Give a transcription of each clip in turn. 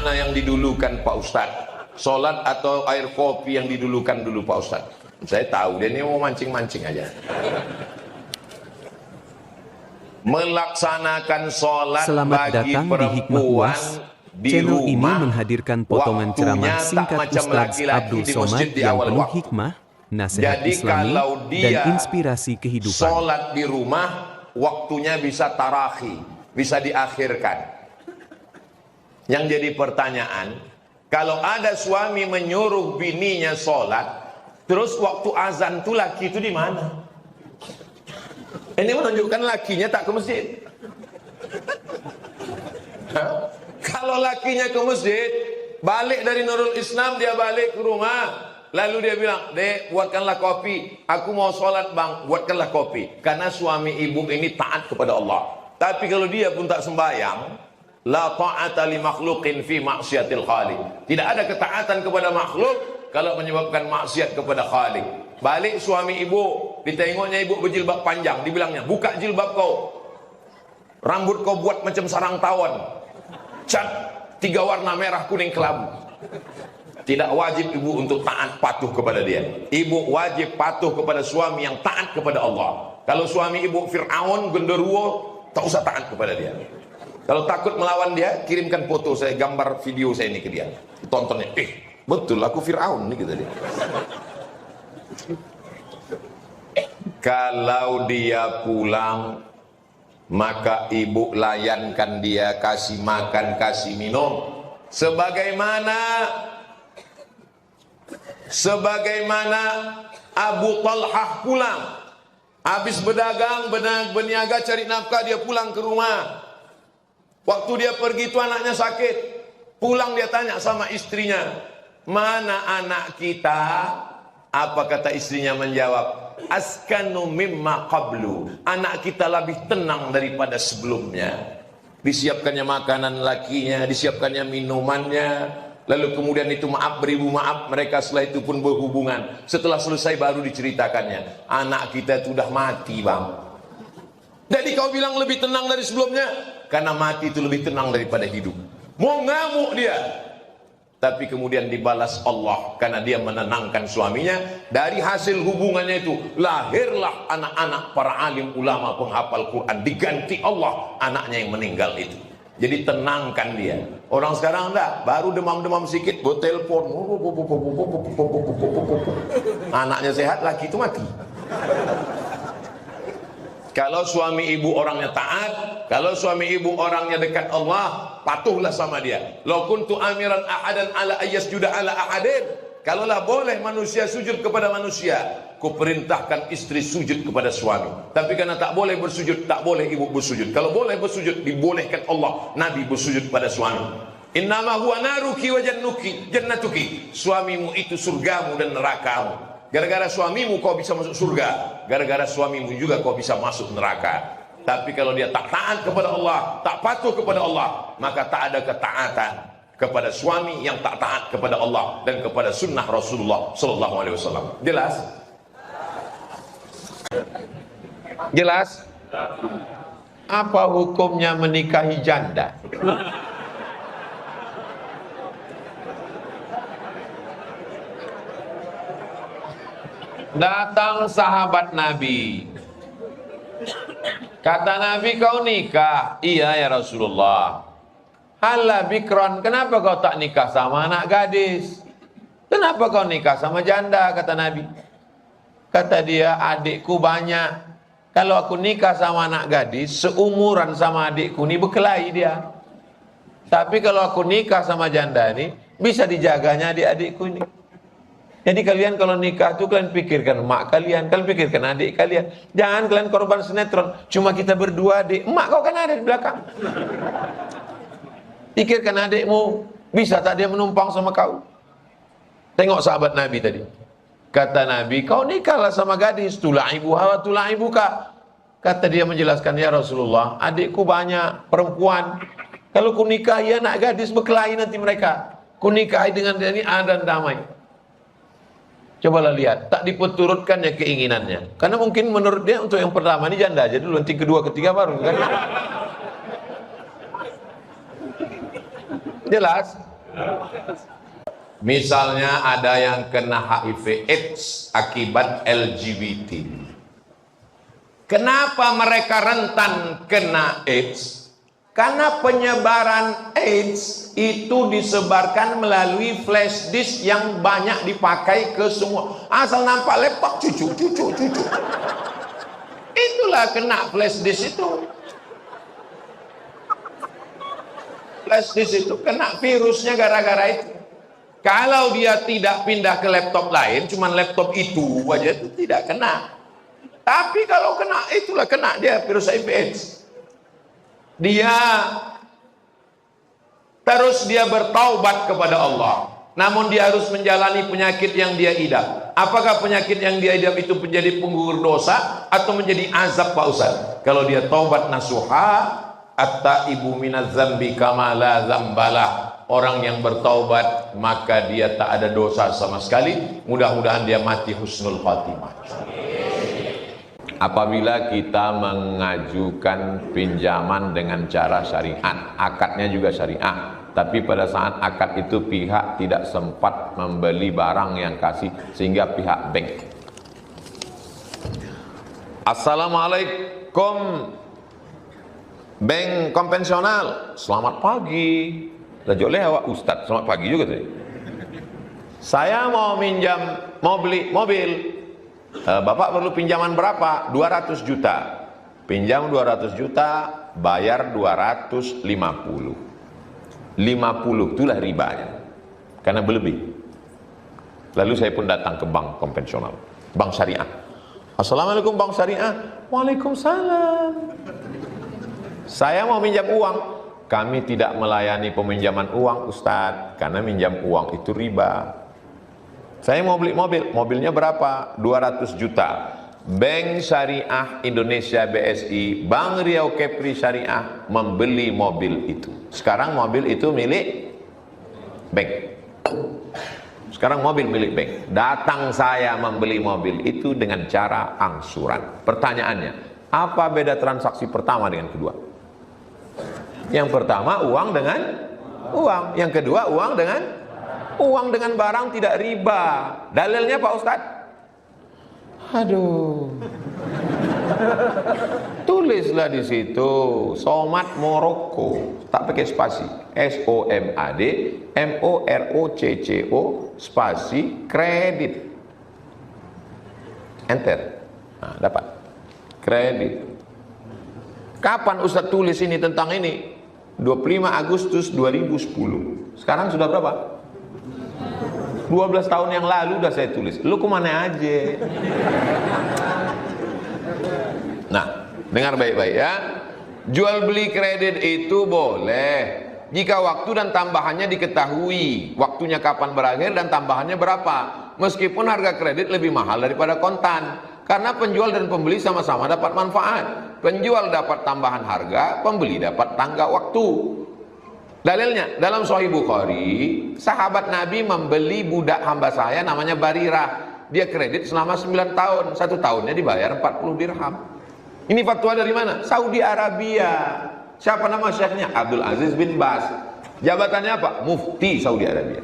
mana yang didulukan Pak Ustadz? Sholat atau air kopi yang didulukan dulu Pak Ustadz? Saya tahu dia ini mau mancing-mancing aja. Melaksanakan sholat bagi perempuan di Channel ini rumah, menghadirkan potongan ceramah singkat Ustadz Abdul Somad yang penuh hikmah, nasihat Jadi Islami, kalau dia dan inspirasi kehidupan. sholat di rumah, waktunya bisa tarakhi, bisa diakhirkan. Yang jadi pertanyaan, kalau ada suami menyuruh bininya sholat, terus waktu azan tuh laki itu di mana? Ini menunjukkan lakinya tak ke masjid. Kalau lakinya ke masjid, balik dari Nurul Islam, dia balik ke rumah, lalu dia bilang, "Dek, buatkanlah kopi. Aku mau sholat bang, buatkanlah kopi." Karena suami ibu ini taat kepada Allah. Tapi kalau dia pun tak sembahyang, la ta'ata li makhluqin fi maksiatil khaliq. Tidak ada ketaatan kepada makhluk kalau menyebabkan maksiat kepada Khalik. Balik suami ibu, ditengoknya ibu berjilbab panjang, dibilangnya, "Buka jilbab kau. Rambut kau buat macam sarang tawon. Cat 3 warna merah, kuning, kelabu." Tidak wajib ibu untuk taat patuh kepada dia. Ibu wajib patuh kepada suami yang taat kepada Allah. Kalau suami ibu Fir'aun, genderuwo, tak usah taat kepada dia. Kalau takut melawan dia, kirimkan foto saya, gambar video saya ini ke dia. Tontonnya, betul aku Fir'aun nih, gitu dia. Kalau dia pulang, maka ibu layankan dia, kasih makan, kasih minum. Sebagaimana Abu Talhah pulang, habis berdagang, berniaga, cari nafkah, dia pulang ke rumah. Waktu dia pergi itu anaknya sakit. Pulang dia tanya sama istrinya, "Mana anak kita?" Apa kata istrinya menjawab, "Askanu mimma qablu." Anak kita lebih tenang daripada sebelumnya. Disiapkannya makanan lakinya, disiapkannya minumannya. Lalu kemudian itu maaf, beribu maaf. Mereka setelah itu pun berhubungan. Setelah selesai baru diceritakannya, "Anak kita itu sudah mati bang." Jadi kau bilang lebih tenang dari sebelumnya? Karena mati itu lebih tenang daripada hidup. Mau ngamuk dia, tapi kemudian dibalas Allah karena dia menenangkan suaminya. Dari hasil hubungannya itu lahirlah anak-anak para alim ulama penghafal Quran. Diganti Allah anaknya yang meninggal itu. Jadi tenangkan dia. Orang sekarang enggak, baru demam-demam sedikit buat telepon, anaknya sehat, laki itu mati. Kalau suami ibu orangnya taat, kalau suami ibu orangnya dekat Allah, patuhlah sama dia. Law kuntu amiran ahadan ala ayyasjuda ala ahadin. Kalaulah boleh manusia sujud kepada manusia, kuperintahkan istri sujud kepada suami. Tapi karena tak boleh bersujud, tak boleh ibu bersujud. Kalau boleh bersujud, dibolehkan Allah, Nabi bersujud pada suami. Innama huwa naruki wa jannatuki. Suamimu itu surgamu dan nerakamu. Gara-gara suamimu kau bisa masuk surga, gara-gara suamimu juga kau bisa masuk neraka. Tapi kalau dia tak taat kepada Allah, tak patuh kepada Allah, maka tak ada ketaatan kepada suami yang tak taat kepada Allah dan kepada sunnah Rasulullah Sallallahu Alaihi Wasallam. Jelas? Jelas? Apa hukumnya menikahi janda? Datang sahabat Nabi, kata Nabi, "Kau nikah?" "Iya ya Rasulullah." "Hala bikron, kenapa kau tak nikah sama anak gadis? Kenapa kau nikah sama janda?" kata Nabi. Kata dia, "Adikku banyak. Kalau aku nikah sama anak gadis, seumuran sama adikku ini berkelahi dia. Tapi kalau aku nikah sama janda ini, bisa dijaganya adik-adikku ini." Jadi kalian kalau nikah tuh kalian pikirkan mak kalian pikirkan adik kalian. Jangan kalian korban sinetron. Cuma kita berdua adik, emak kau kan ada di belakang. Pikirkan adikmu, bisa tak dia menumpang sama kau? Tengok sahabat Nabi tadi. Kata Nabi, "Kau nikahlah sama gadis, tulaibuha wa tulaibuka." Kata dia menjelaskan, "Ya Rasulullah, adikku banyak perempuan. Kalau ku nikahi anak gadis berkelahi nanti mereka. Ku nikahi dengan dia ini dan damai." Cobalah lihat, tak diperturutkannya keinginannya. Karena mungkin menurut dia untuk yang pertama ini janda aja dulu, nanti kedua, ketiga baru kan? Jelas? Misalnya ada yang kena HIV/AIDS akibat LGBT. Kenapa mereka rentan kena AIDS? Karena penyebaran AIDS itu disebarkan melalui flash disk yang banyak dipakai ke semua. Asal nampak laptop, cucu. Itulah kena flash disk itu. Flash disk itu kena virusnya gara-gara itu. Kalau dia tidak pindah ke laptop lain, cuman laptop itu aja, itu tidak kena. Tapi kalau kena, itulah kena dia virus HIV/AIDS. Dia bertaubat kepada Allah. Namun dia harus menjalani penyakit yang dia idap. Apakah penyakit yang dia idap itu menjadi penggugur dosa atau menjadi azab, Pak Ustaz? Kalau dia taubat nasuha, at-taibu minaz zambi kama la zambalah. Orang yang bertaubat maka dia tak ada dosa sama sekali. Mudah-mudahan dia mati husnul khatimah. Apabila kita mengajukan pinjaman dengan cara syariat, akadnya juga syariah, tapi pada saat akad itu pihak tidak sempat membeli barang yang kasih sehingga pihak bank. Assalamualaikum, bank konvensional, selamat pagi. Lajoleh awak Ustadz, selamat pagi juga tadi. Saya mau beli mobil. Bapak perlu pinjaman berapa? 200 juta. Pinjam 200 juta, bayar 250. 50 itulah ribanya. Karena berlebih. Lalu saya pun datang ke bank konvensional, bank syariah. Assalamualaikum bank syariah. Waalaikumsalam. Saya mau minjam uang. Kami tidak melayani peminjaman uang, Ustadz, karena minjam uang itu riba. Saya mau beli mobil, mobilnya berapa? 200 juta. Bank Syariah Indonesia BSI, Bank Riau Kepri Syariah membeli mobil itu. Sekarang mobil itu milik bank. Sekarang mobil milik bank. Datang saya membeli mobil itu dengan cara angsuran. Pertanyaannya, apa beda transaksi pertama dengan kedua? Yang pertama uang dengan uang, yang kedua uang dengan barang tidak riba. Dalilnya Pak Ustadz? Aduh. Tulislah di situ Somat Morocco, tak pakai spasi. SOMAD MOROCCO spasi kredit. Enter. Nah, dapat. Kredit. Kapan Ustadz tulis ini tentang ini? 25 Agustus 2010. Sekarang sudah berapa? 12 tahun yang lalu udah saya tulis. Lu kemana aja? Nah, dengar baik-baik ya. Jual beli kredit itu boleh jika waktu dan tambahannya diketahui. Waktunya kapan berakhir dan tambahannya berapa. Meskipun harga kredit lebih mahal daripada kontan. Karena penjual dan pembeli sama-sama dapat manfaat. Penjual dapat tambahan harga, pembeli dapat tangga waktu. Dalilnya, dalam Sahih Bukhari, sahabat Nabi membeli budak hamba saya namanya Barirah. Dia kredit selama 9 tahun, 1 tahunnya dibayar 40 dirham. Ini fatwa dari mana? Saudi Arabia. Siapa nama syekhnya? Abdul Aziz bin Baz. Jabatannya apa? Mufti Saudi Arabia.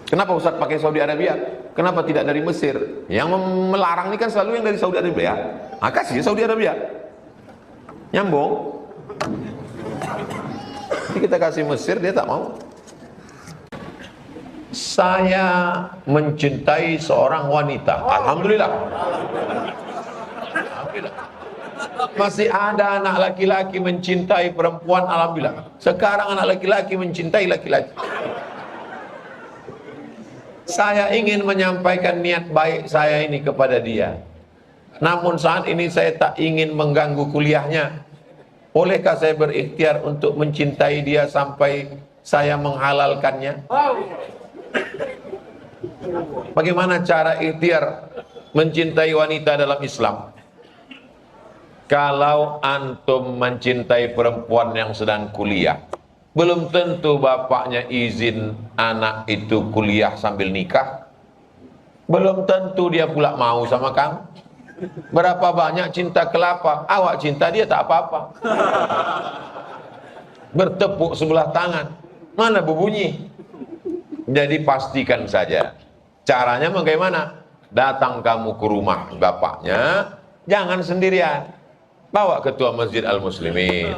Kenapa Ustaz pakai Saudi Arabia? Kenapa tidak dari Mesir? Yang melarang ini kan selalu yang dari Saudi Arabia. Maka sih Saudi Arabia. Nyambung. Jadi kita kasih Mesir, dia tak mau. Saya mencintai seorang wanita. Alhamdulillah. Alhamdulillah. Masih ada anak laki-laki mencintai perempuan. Alhamdulillah. Sekarang anak laki-laki mencintai laki-laki. Saya ingin menyampaikan niat baik saya ini kepada dia. Namun saat ini saya tak ingin mengganggu kuliahnya. Bolehkah saya berikhtiar untuk mencintai dia sampai saya menghalalkannya? Bagaimana cara ikhtiar mencintai wanita dalam Islam? Kalau antum mencintai perempuan yang sedang kuliah, belum tentu bapaknya izin anak itu kuliah sambil nikah. Belum tentu dia pula mau sama kamu. Berapa banyak cinta kelapa, awak cinta dia tak apa-apa. Bertepuk sebelah tangan. Mana berbunyi? Jadi pastikan saja. Caranya bagaimana? Datang kamu ke rumah bapaknya, jangan sendirian. Bawa ketua Masjid Al-Muslimin,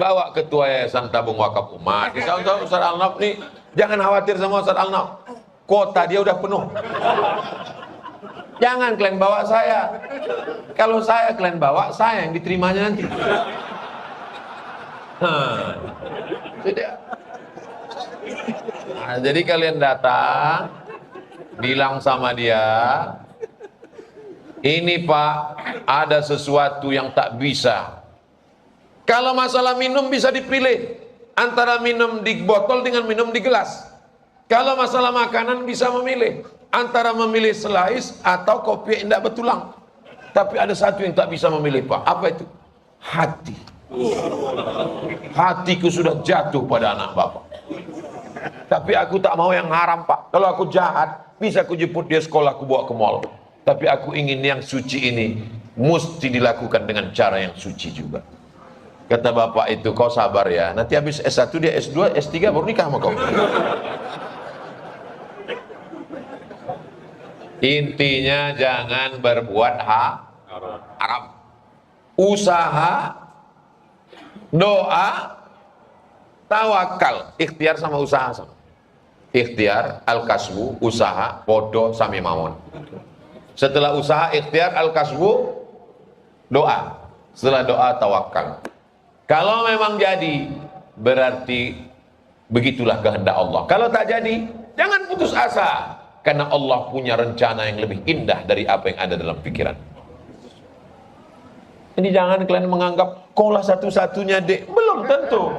bawa ketua Yayasan Tabung Wakaf Umat. Misalnya Ustaz Al-Naf nih, jangan khawatir sama Ustaz Al-Naf. Kota dia udah penuh. Jangan kalian bawa saya. Kalau saya kalian bawa, saya yang diterimanya nanti. Sudah. Nah, jadi kalian datang, bilang sama dia, ini Pak, ada sesuatu yang tak bisa. Kalau masalah minum bisa dipilih antara minum di botol dengan minum di gelas. Kalau masalah makanan bisa memilih antara memilih selais atau kopi yang tidak bertulang. Tapi ada satu yang tak bisa memilih Pak. Apa itu? Hati. Hatiku sudah jatuh pada anak bapak. Tapi aku tak mau yang haram Pak. Kalau aku jahat, bisa aku jemput dia sekolah, aku bawa ke mall. Tapi aku ingin yang suci ini mesti dilakukan dengan cara yang suci juga. Kata bapak itu, kau sabar ya. Nanti habis S1 dia S2, S3 baru nikah sama kau. Intinya jangan berbuat haram. Usaha, doa, tawakal, ikhtiar sama usaha sama. Ikhtiar, al-kasbu, usaha, podo, sami mawon. Setelah usaha, ikhtiar, al-kasbu, doa. Setelah doa, tawakal. Kalau memang jadi, berarti begitulah kehendak Allah. Kalau tak jadi, jangan putus asa. Karena Allah punya rencana yang lebih indah dari apa yang ada dalam pikiran. Jadi jangan kalian menganggap, kaulah satu-satunya dek. Belum tentu.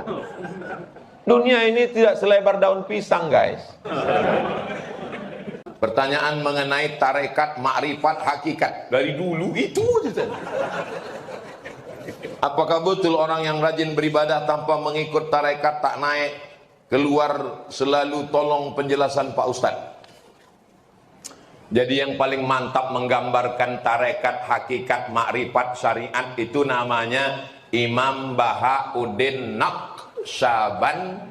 Dunia ini tidak selebar daun pisang guys. Pertanyaan mengenai tarekat, makrifat, hakikat. Dari dulu itu saja. Apakah betul orang yang rajin beribadah tanpa mengikut tarekat tak naik keluar, selalu tolong penjelasan Pak Ustadz? Jadi yang paling mantap menggambarkan tarekat, hakikat, makrifat, syariat itu namanya Imam Bahauddin Naqsyabandi.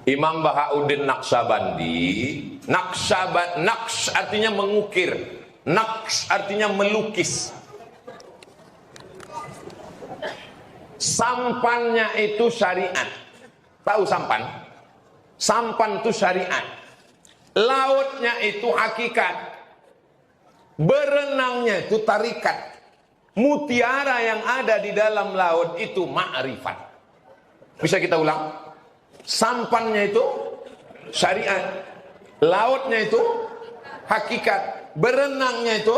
Imam Bahauddin Naqsyabandi. Naqs artinya mengukir, naqs artinya melukis. Sampannya itu syariat. Tahu sampan? Sampan itu syariat. Lautnya itu hakikat. Berenangnya itu tarikat. Mutiara yang ada di dalam laut itu ma'rifat. Bisa kita ulang? Sampannya itu syariat. Lautnya itu hakikat. Berenangnya itu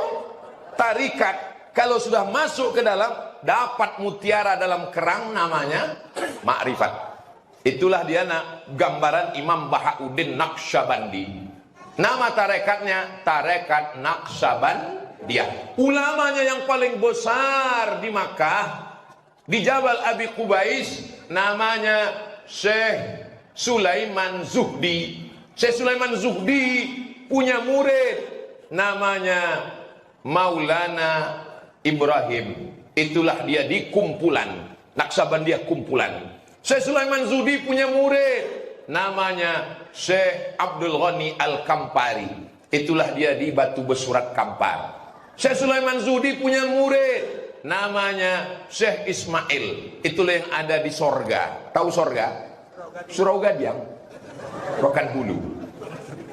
tarikat. Kalau sudah masuk ke dalam, dapat mutiara dalam kerang, namanya ma'rifat. Itulah dia gambaran Imam Bahauddin Naqsyabandi. Nama tarekatnya Tarekat Naqsyabandiyah. Ulamanya yang paling besar di Makkah, di Jabal Abi Qubais, namanya Syekh Sulaiman Zuhdi. Syekh Sulaiman Zuhdi punya murid namanya Maulana Ibrahim. Itulah dia di kumpulan Naqsyabandiyah kumpulan. Syekh Sulaiman Zuhdi punya murid namanya Syekh Abdul Ghani Al-Kampari. Itulah dia di Batu Besurat Kampar. Syekh Sulaiman Zuhdi punya murid namanya Syekh Ismail. Itulah yang ada di sorga. Tahu sorga? Surau Gadiang, Rokan Hulu.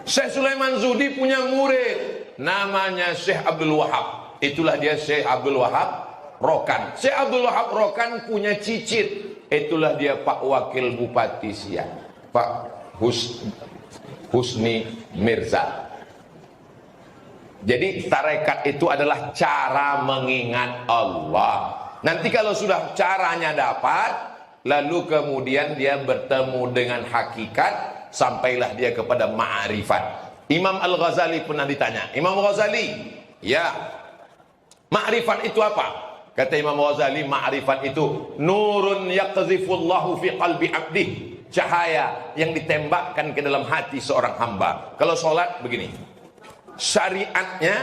Syekh Sulaiman Zuhdi punya murid namanya Syekh Abdul Wahab. Itulah dia Syekh Abdul Wahab Rokan. Syekh Abdul Wahab Rokan punya cicit. Itulah dia Pak Wakil Bupati Siak, Pak Husni Mirza. Jadi tarekat itu adalah cara mengingat Allah. Nanti kalau sudah caranya dapat, lalu kemudian dia bertemu dengan hakikat, sampailah dia kepada ma'rifat. Imam Al-Ghazali pernah ditanya, Imam Ghazali, ya, ma'rifat itu apa? Kata Imam Ghazali, ma'rifat itu nurun yaqzifullahu fi qalbi abdi, cahaya yang ditembakkan ke dalam hati seorang hamba. Kalau sholat begini, syariatnya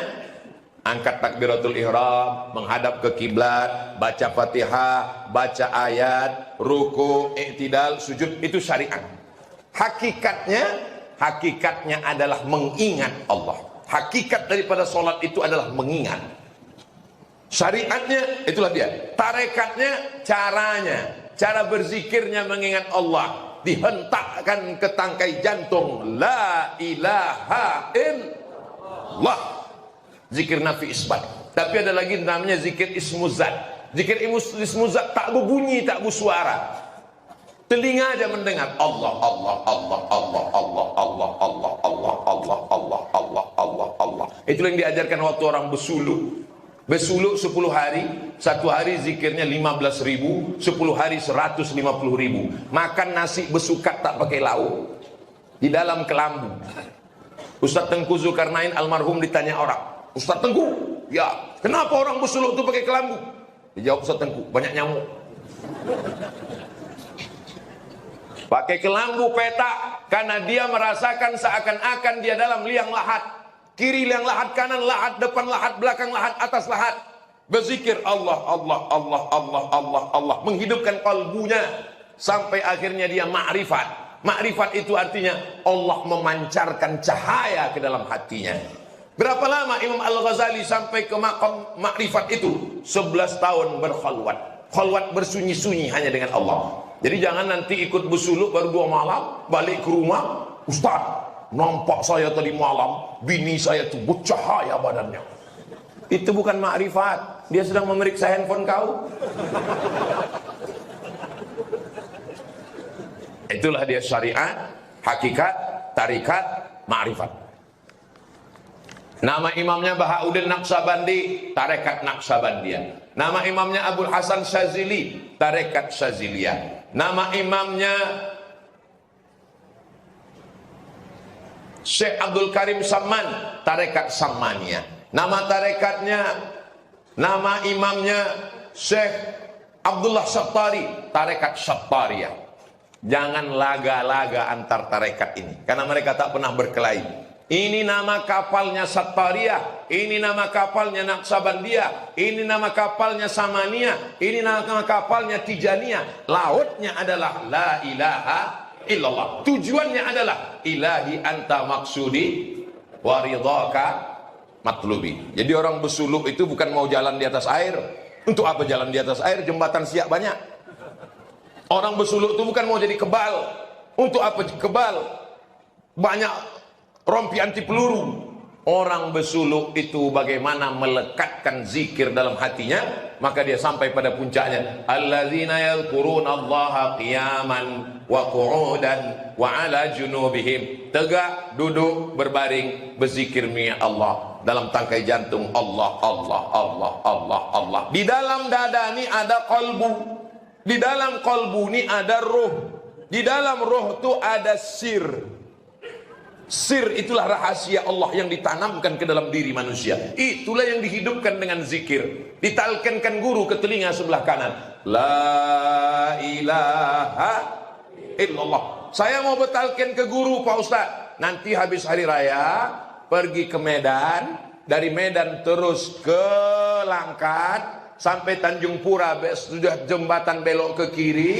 angkat takbiratul ihram, menghadap ke kiblat, baca Fatihah, baca ayat, ruku, i'tidal, sujud, itu syariat. Hakikatnya adalah mengingat Allah. Hakikat daripada solat itu adalah mengingat. Syariatnya itulah dia. Tarekatnya caranya, cara berzikirnya mengingat Allah, dihentakkan ke tangkai jantung, la ilaha illallah. Zikir nafi isbat. Tapi ada lagi namanya zikir ismuzat. Zikir ismuzat tak berbunyi, tak bersuara. Telinga aja mendengar Allah Allah Allah Allah Allah Allah Allah Allah Allah Allah Allah Allah Allah. Itu yang diajarkan waktu orang bersuluk. Bersuluk 10 hari, satu hari zikirnya 15.000, 10 hari 150.000. Makan nasi besukat tak pakai lauk di dalam kelambu. Ustaz Tengku Zulkarnain almarhum ditanya orang, Ustaz Tengku, ya kenapa orang bersuluk itu pakai kelambu? Dijawab Ustaz Tengku, banyak nyamuk. Pakai kelambu petak karena dia merasakan seakan-akan dia dalam liang lahat. Kiri liang lahat, kanan lahat, depan lahat, belakang lahat, atas lahat. Berzikir Allah, Allah, Allah, Allah, Allah, Allah. Menghidupkan kalbunya sampai akhirnya dia ma'rifat. Ma'rifat itu artinya Allah memancarkan cahaya ke dalam hatinya. Berapa lama Imam Al-Ghazali sampai ke maqam ma'rifat itu? 11 tahun berkhalwat. Khalwat bersunyi-sunyi hanya dengan Allah. Jadi jangan nanti ikut bersuluk baru 2 malam, balik ke rumah, Ustaz, nampak saya tadi malam, bini saya tuh bercahaya badannya. Itu bukan ma'rifat, dia sedang memeriksa handphone kau. Itulah dia syariat, hakikat, tarikat, ma'rifat. Nama imamnya Bahauddin Naqsabandi, tarekat Naqsabandiyah. Nama imamnya Abul Hasan Syazili, tarekat Syaziliyah. Nama imamnya Syekh Abdul Karim Samman, tarekat Sammaniyah. Nama imamnya Syekh Abdullah Syattari, tarekat Syattariyah. Jangan laga-laga antar tarekat ini, karena mereka tak pernah berkelahi. Ini nama kapalnya Sattariyah, ini nama kapalnya Naqsabandiyah, ini nama kapalnya Samaniyah, ini nama kapalnya Tijaniyah. Lautnya adalah la ilaha illallah. Tujuannya adalah ilahi anta maksudi wa ridhaka matlubi. Jadi orang bersuluk itu bukan mau jalan di atas air. Untuk apa jalan di atas air? Jembatan Siak banyak. Orang bersuluk itu bukan mau jadi kebal. Untuk apa kebal? Banyak rompi anti peluru. Orang bersuluk itu bagaimana melekatkan zikir dalam hatinya, maka dia sampai pada puncaknya. Alladzina yadhkurunallaha qiyaman wa qu'udan wa 'ala junubihim. Tegak, duduk, berbaring, berzikir mi'at Allah. Dalam tangkai jantung Allah, Allah, Allah, Allah, Allah. Di dalam dada ini ada qalbu. Di dalam qalbu ini ada ruh. Di dalam ruh itu ada sir. Sir itulah rahasia Allah yang ditanamkan ke dalam diri manusia. Itulah yang dihidupkan dengan zikir. Ditalkinkan guru ke telinga sebelah kanan. La ilaha illallah. Saya mau bertalkin ke guru Pak Ustaz. Nanti habis hari raya pergi ke Medan. Dari Medan terus ke Langkat sampai Tanjung Pura, sudah jembatan belok ke kiri,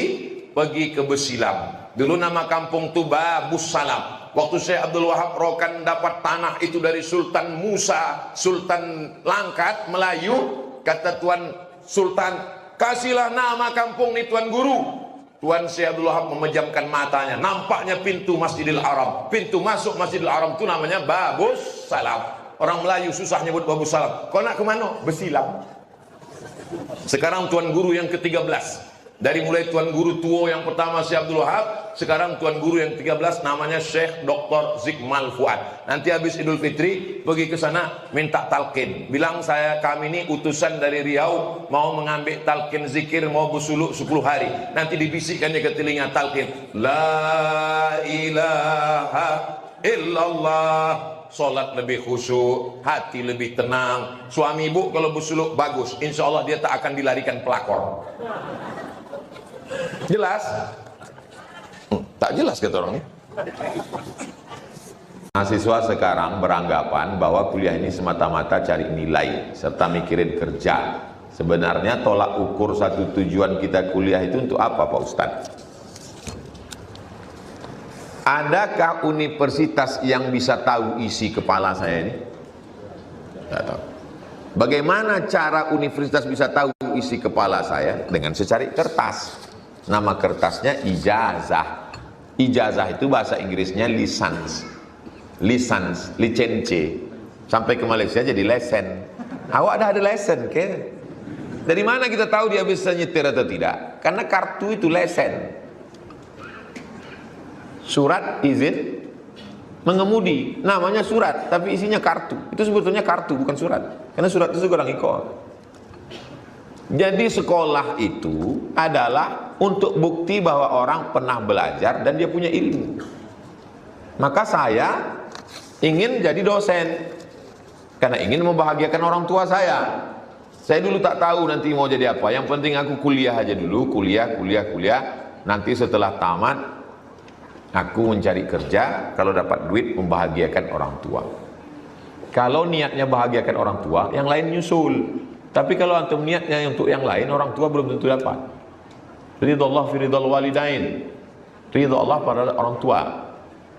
pergi ke Besilam. Dulu nama kampung itu Babus Salam. Waktu Syekh Abdul Wahab Rokan dapat tanah itu dari Sultan Musa, Sultan Langkat, Melayu, kata Tuan Sultan, kasihlah nama kampung ini Tuan Guru. Tuan Syekh Abdul Wahab memejamkan matanya, nampaknya pintu Masjidil Haram. Pintu masuk Masjidil Haram itu namanya Babus Salam. Orang Melayu susah nyebut Babus Salam. Kau nak ke mana? Besilam. Sekarang Tuan Guru yang ke-13. Dari mulai Tuan Guru tua yang pertama Syekh Abdul Wahab, sekarang Tuan Guru yang 13 namanya Syekh Dr. Zikmal Fuad. Nanti habis Idul Fitri pergi ke sana minta talqin. Bilang kami ini utusan dari Riau mau mengambil talqin zikir, mau bersuluk 10 hari. Nanti dibisikkannya ke telinga talqin. La ilaha illallah. Solat lebih khusyuk, hati lebih tenang. Suami ibu kalau bersuluk bagus, insya Allah dia tak akan dilarikan pelakor. Jelas? Tak jelas kata orangnya. Mahasiswa sekarang beranggapan bahwa kuliah ini semata-mata cari nilai serta mikirin kerja. Sebenarnya tolak ukur satu tujuan kita kuliah itu untuk apa, Pak Ustadz? Adakah universitas yang bisa tahu isi kepala saya ini? Tidak tahu. Bagaimana cara universitas bisa tahu isi kepala saya? Dengan secari kertas. Nama kertasnya ijazah. Ijazah itu bahasa Inggrisnya lisans. Lisans, licence. Sampai ke Malaysia jadi lesen. Awak dah ada lesen ke? Dari mana kita tahu dia bisa nyetir atau tidak? Karena kartu itu lesen. Surat izin mengemudi, namanya surat, tapi isinya kartu. Itu sebetulnya kartu, bukan surat. Karena surat itu orang ikut. Jadi sekolah itu adalah untuk bukti bahwa orang pernah belajar dan dia punya ilmu. Maka saya ingin jadi dosen karena ingin membahagiakan orang tua saya. Saya dulu tak tahu nanti mau jadi apa. Yang penting aku kuliah aja dulu, kuliah. Nanti setelah tamat aku mencari kerja, kalau dapat duit membahagiakan orang tua. Kalau niatnya bahagiakan orang tua, yang lain nyusul. Tapi kalau antum niatnya untuk yang lain, orang tua belum tentu dapat. Ridha Allah fi ridhal walidain. Ridha Allah pada orang tua.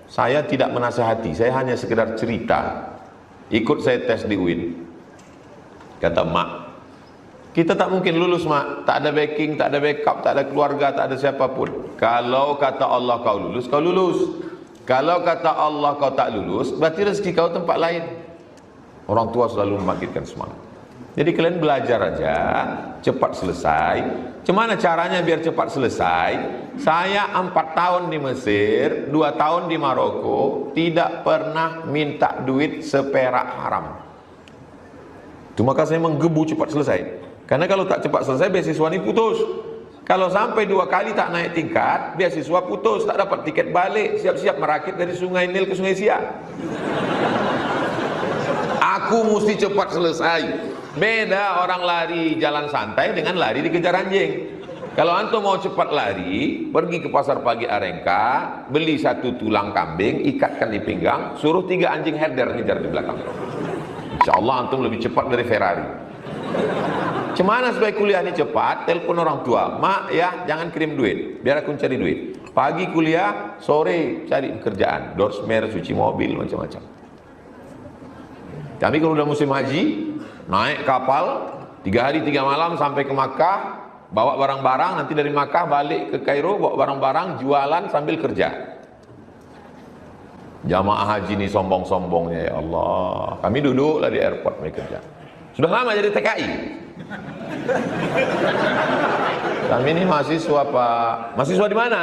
Saya tidak menasihati, saya hanya sekedar cerita. Ikut saya tes di UIN. Kata mak, kita tak mungkin lulus mak, tak ada backing, tak ada backup, tak ada keluarga, tak ada siapapun. Kalau kata Allah kau lulus, kau lulus. Kalau kata Allah kau tak lulus, berarti rezeki kau tempat lain. Orang tua selalu membangkitkan semangat. Jadi kalian belajar aja, cepat selesai. Cemana caranya biar cepat selesai? Saya 4 tahun di Mesir, 2 tahun di Maroko, tidak pernah minta duit seperak haram. Itu maka saya menggebu cepat selesai. Karena kalau tak cepat selesai, beasiswa ini putus. Kalau sampai 2 kali tak naik tingkat, beasiswa putus, tak dapat tiket balik, siap-siap merakit dari Sungai Nil ke Sungai Siak. Aku mesti cepat selesai. Beda orang lari jalan santai dengan lari dikejar anjing. Kalau antum mau cepat lari, pergi ke pasar pagi Arengka, beli 1 tulang kambing, ikatkan di pinggang, suruh 3 anjing herder ngejar di belakang. Insya Allah antum lebih cepat dari Ferrari. Cemana supaya kuliah ini cepat? Telepon orang tua, mak ya jangan kirim duit, biar aku cari duit. Pagi kuliah, sore cari pekerjaan, dorsmer, cuci mobil, macam-macam. Tapi kalau udah musim haji, naik kapal 3 hari 3 malam sampai ke Makkah, bawa barang-barang, nanti dari Makkah balik ke Kairo, bawa barang-barang, jualan sambil kerja. Jamaah haji ini sombong-sombongnya, ya Allah. Kami duduklah di airport mereka kerja. Sudah lama jadi TKI. Kami ini mahasiswa Pak. Mahasiswa di mana?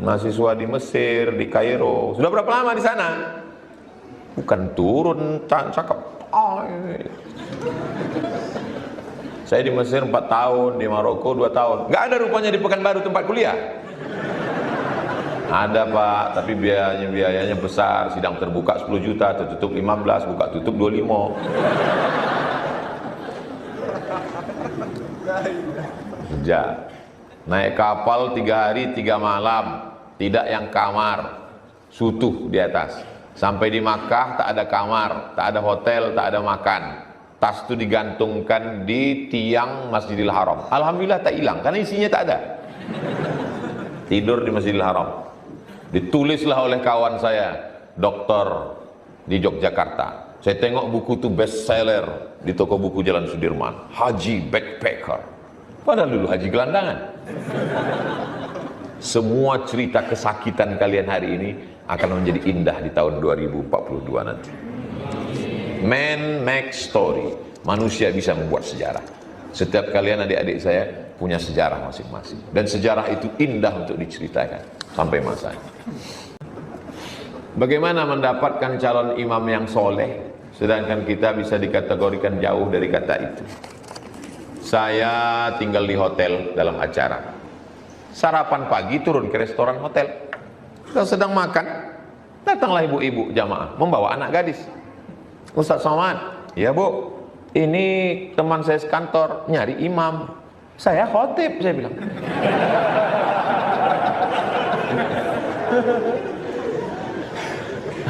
Mahasiswa di Mesir, di Kairo. Sudah berapa lama di sana? Bukan turun, cakep. Saya di Mesir 4 tahun, di Maroko 2 tahun. Nggak ada rupanya di Pekanbaru tempat kuliah. Ada Pak, tapi biayanya besar. Sidang terbuka 10 juta, tertutup 15, buka tutup 25. Kerja. Naik kapal 3 hari 3 malam, tidak yang kamar, sutuh di atas. Sampai di Makkah tak ada kamar, tak ada hotel, tak ada makan. Tas itu digantungkan di tiang Masjidil Haram. Alhamdulillah tak hilang, karena isinya tak ada. Tidur di Masjidil Haram. Ditulislah oleh kawan saya, dokter di Yogyakarta. Saya tengok buku itu best seller di toko buku Jalan Sudirman. Haji Backpacker. Padahal dulu haji gelandangan. Semua cerita kesakitan kalian hari ini akan menjadi indah di tahun 2042 nanti. Man makes story. Manusia bisa membuat sejarah. Setiap kalian adik-adik saya punya sejarah masing-masing. Dan sejarah itu indah untuk diceritakan sampai masanya. Bagaimana mendapatkan calon imam yang soleh, sedangkan kita bisa dikategorikan jauh dari kata itu? Saya tinggal di hotel dalam acara. Sarapan pagi turun ke restoran hotel. Kita sedang makan, datanglah ibu-ibu jamaah membawa anak gadis. Ustaz Somad, ya Bu, ini teman saya sekantor nyari imam. Saya khotib, saya bilang.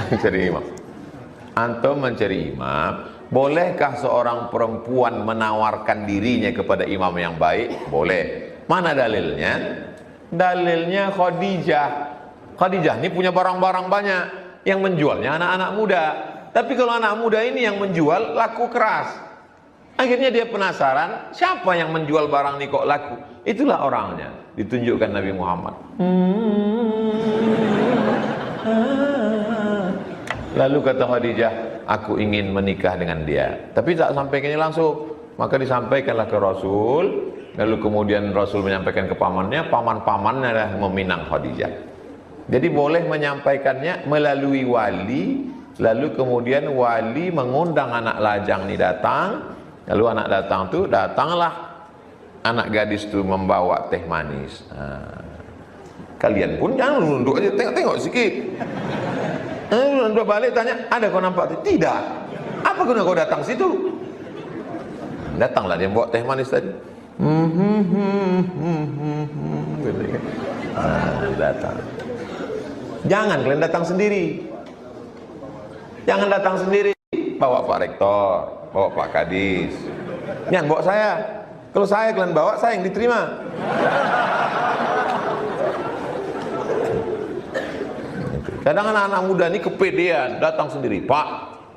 Mencari imam. Antum mencari imam, bolehkah seorang perempuan menawarkan dirinya kepada imam yang baik? Boleh. Mana dalilnya? Dalilnya Khadijah. Khadijah ini punya barang-barang banyak, yang menjualnya anak-anak muda. Tapi kalau anak muda ini yang menjual laku keras. Akhirnya dia penasaran, siapa yang menjual barang ini kok laku? Itulah orangnya, ditunjukkan Nabi Muhammad. Lalu kata Khadijah, aku ingin menikah dengan dia. Tapi tak sampaikannya langsung. Maka disampaikanlah ke Rasul. Lalu kemudian Rasul menyampaikan ke pamannya. Paman-pamannya adalah meminang Khadijah. Jadi boleh menyampaikannya melalui wali. Lalu kemudian wali mengundang anak lajang ini datang. Lalu anak datang tu, datanglah anak gadis tu membawa teh manis. Kalian pun jangan nunduk aja, tengok-tengok sikit. Dua balik tanya, ada kau nampak itu? Tidak. Apa guna kau datang situ? Datanglah dia bawa teh manis tadi. Datang. Jangan kalian datang sendiri. Jangan datang sendiri. Bawa Pak Rektor, bawa Pak Kadis. Jangan bawa saya. Kalau saya kalian bawa, saya yang diterima. Kadang anak-anak muda ini kepedean, datang sendiri. Pak,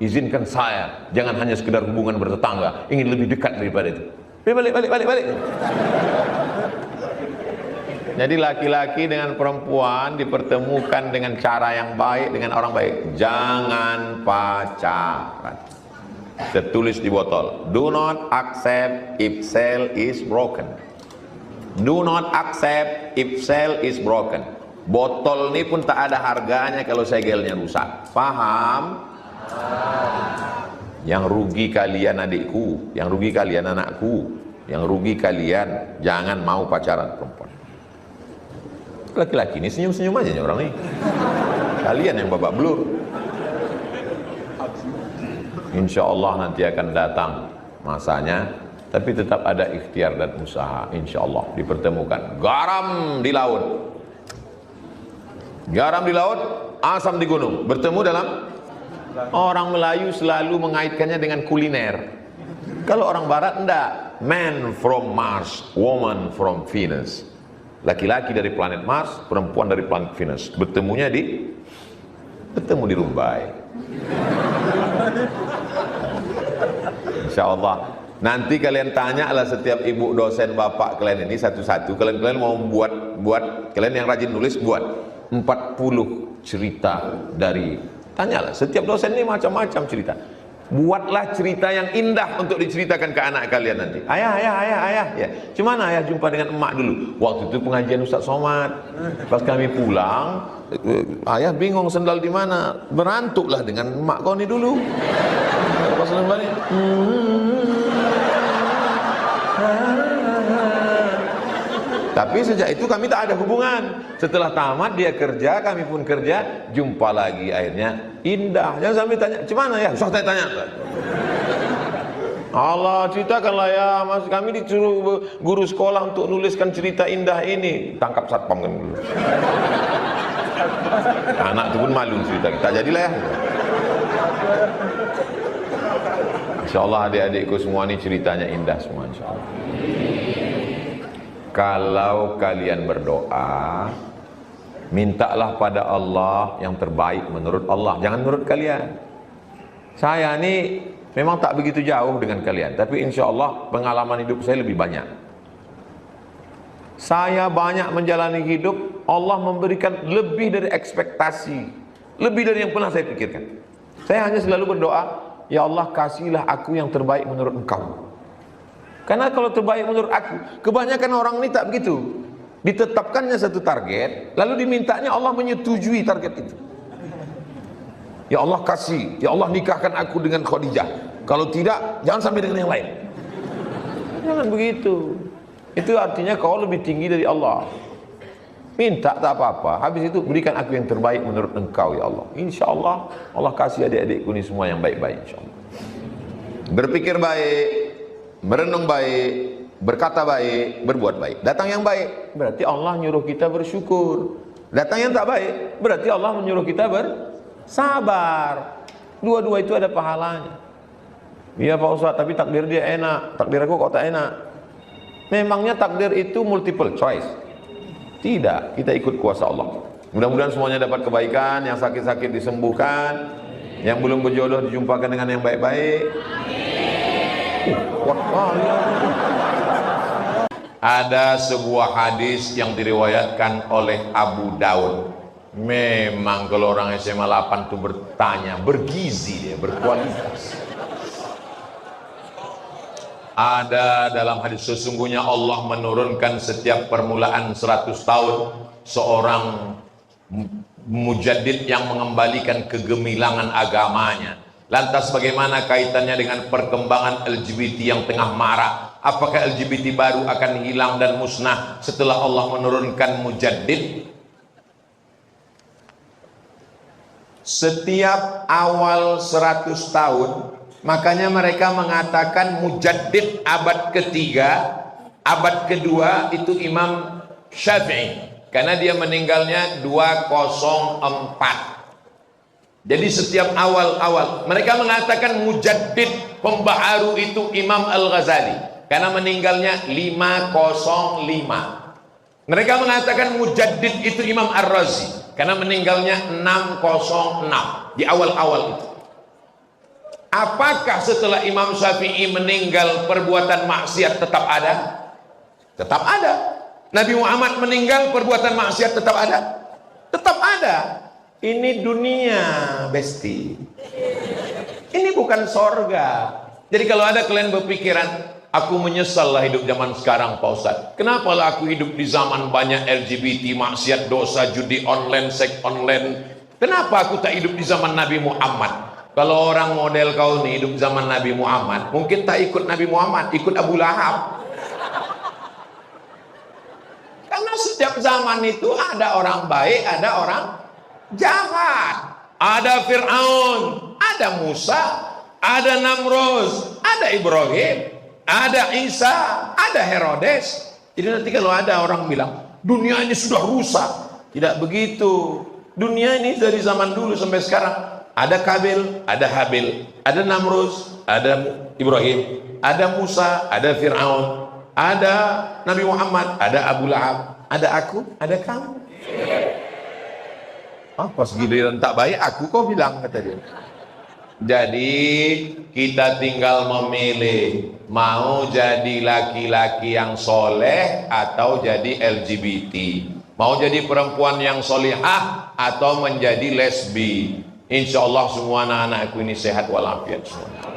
izinkan saya, jangan hanya sekedar hubungan bertetangga, ingin lebih dekat daripada itu. Balik. Jadi laki-laki dengan perempuan dipertemukan dengan cara yang baik, dengan orang baik. Jangan pacaran. Tertulis di botol, do not accept if cell is broken. Do not accept if cell is broken. Botol ini pun tak ada harganya kalau segelnya rusak. Paham? Yang rugi kalian adikku, yang rugi kalian anakku, yang rugi kalian jangan mau pacaran perempuan. Laki-laki ini senyum-senyum aja nih orang nih. Kalian yang babak belur. Insya Allah nanti akan datang masanya, tapi tetap ada ikhtiar dan usaha. Insya Allah dipertemukan. Garam di laut. Garam di laut, asam di gunung. Bertemu dalam. Orang Melayu selalu mengaitkannya dengan kuliner. Kalau orang Barat enggak. Man from Mars, woman from Venus. Laki-laki dari planet Mars, perempuan dari planet Venus. Bertemu di Rumbai. Insya Allah. Nanti kalian tanyalah setiap ibu dosen bapak kalian ini satu-satu. Kalian mau buat, kalian yang rajin nulis buat 40 cerita dari, tanyalah setiap dosen ini macam-macam cerita. Buatlah cerita yang indah untuk diceritakan ke anak kalian nanti. Ayah ya. Cumana ayah jumpa dengan emak dulu? Waktu itu pengajian Ustaz Somad. Pas kami pulang, ayah bingung sendal di mana. Berantuklah dengan emak kau ni dulu. Pas balik. Tapi sejak itu kami tak ada hubungan. Setelah tamat dia kerja, kami pun kerja, jumpa lagi akhirnya indah. Jangan sampai tanya, "Cemana ya?" Saya tanya. Allah, ceritakanlah ya, Mas, kami disuruh guru sekolah untuk nuliskan cerita indah ini. Tangkap satpam kan dulu. Anak itu pun malu cerita kita. Jadilah ya. Insyaallah adik-adikku semua ini ceritanya indah semua insyaallah. Kalau kalian berdoa, mintalah pada Allah yang terbaik menurut Allah, jangan menurut kalian. Saya ini memang tak begitu jauh dengan kalian, tapi insya Allah pengalaman hidup saya lebih banyak. Saya banyak menjalani hidup, Allah memberikan lebih dari ekspektasi, lebih dari yang pernah saya pikirkan. Saya hanya selalu berdoa, ya Allah kasihlah aku yang terbaik menurut Engkau. Karena kalau terbaik menurut aku, kebanyakan orang ini tak begitu. Ditetapkannya satu target, lalu dimintanya Allah menyetujui target itu. Ya Allah kasih, ya Allah nikahkan aku dengan Khadijah. Kalau tidak, jangan sampai dengan yang lain. Jangan begitu. Itu artinya kau lebih tinggi dari Allah. Minta tak apa-apa, habis itu berikan aku yang terbaik menurut Engkau ya Allah. Insya Allah, Allah kasih adik-adikku ini semua yang baik-baik insya Allah. Berpikir baik, merenung baik, berkata baik, berbuat baik. Datang yang baik, berarti Allah nyuruh kita bersyukur. Datang yang tak baik, berarti Allah menyuruh kita Sabar. Dua-dua itu ada pahalanya. Iya Pak Ustadz, tapi takdir dia enak. Takdir aku kok tak enak. Memangnya takdir itu multiple choice? Tidak, kita ikut kuasa Allah. Mudah-mudahan semuanya dapat kebaikan, yang sakit-sakit disembuhkan, yang belum berjodoh dijumpakan dengan yang baik-baik. Ada sebuah hadis yang diriwayatkan oleh Abu Daud. Memang kalau orang SMA 8 itu bertanya, bergizi dia, berkualitas. Ada dalam hadis, sesungguhnya Allah menurunkan setiap permulaan 100 tahun seorang mujaddid yang mengembalikan kegemilangan agamanya. Lantas bagaimana kaitannya dengan perkembangan LGBT yang tengah marak? Apakah LGBT baru akan hilang dan musnah setelah Allah menurunkan mujaddid? Setiap awal 100 tahun, makanya mereka mengatakan mujaddid abad ketiga, abad kedua itu Imam Syafi'i, karena dia meninggalnya 204. Jadi setiap awal-awal mereka mengatakan mujaddid pembaharu itu Imam Al-Ghazali, karena meninggalnya 505. Mereka mengatakan mujaddid itu Imam Ar-Razi, karena meninggalnya 606 di awal-awal itu. Apakah setelah Imam Syafi'i meninggal perbuatan maksiat tetap ada? Tetap ada. Nabi Muhammad meninggal perbuatan maksiat tetap ada? Tetap ada. Ini dunia, besti. Ini bukan sorga. Jadi kalau ada kalian berpikiran, aku menyesal lah hidup zaman sekarang Pak Ustadz. Kenapa lah aku hidup di zaman banyak LGBT, maksiat, dosa, judi online, seks online. Kenapa aku tak hidup di zaman Nabi Muhammad? Kalau orang model kau nih hidup zaman Nabi Muhammad, mungkin tak ikut Nabi Muhammad, ikut Abu Lahab. Karena setiap zaman itu ada orang baik, ada orang jahat. Ada Fir'aun, ada Musa, ada Namrud, ada Ibrahim, ada Isa, ada Herodes. Jadi nanti kalau ada orang bilang dunia ini sudah rusak, tidak begitu. Dunia ini dari zaman dulu sampai sekarang ada Kabil, ada Habil, ada Namrud, ada Ibrahim, ada Musa, ada Fir'aun, ada Nabi Muhammad, ada Abu Lahab, ada aku, ada kamu. Pas giliran tak baik aku kau bilang, kata dia. Jadi kita tinggal memilih mau jadi laki-laki yang soleh atau jadi LGBT, mau jadi perempuan yang solihah atau menjadi lesbi. Insya Allah semua anak-anakku ini sehat walafiat semua.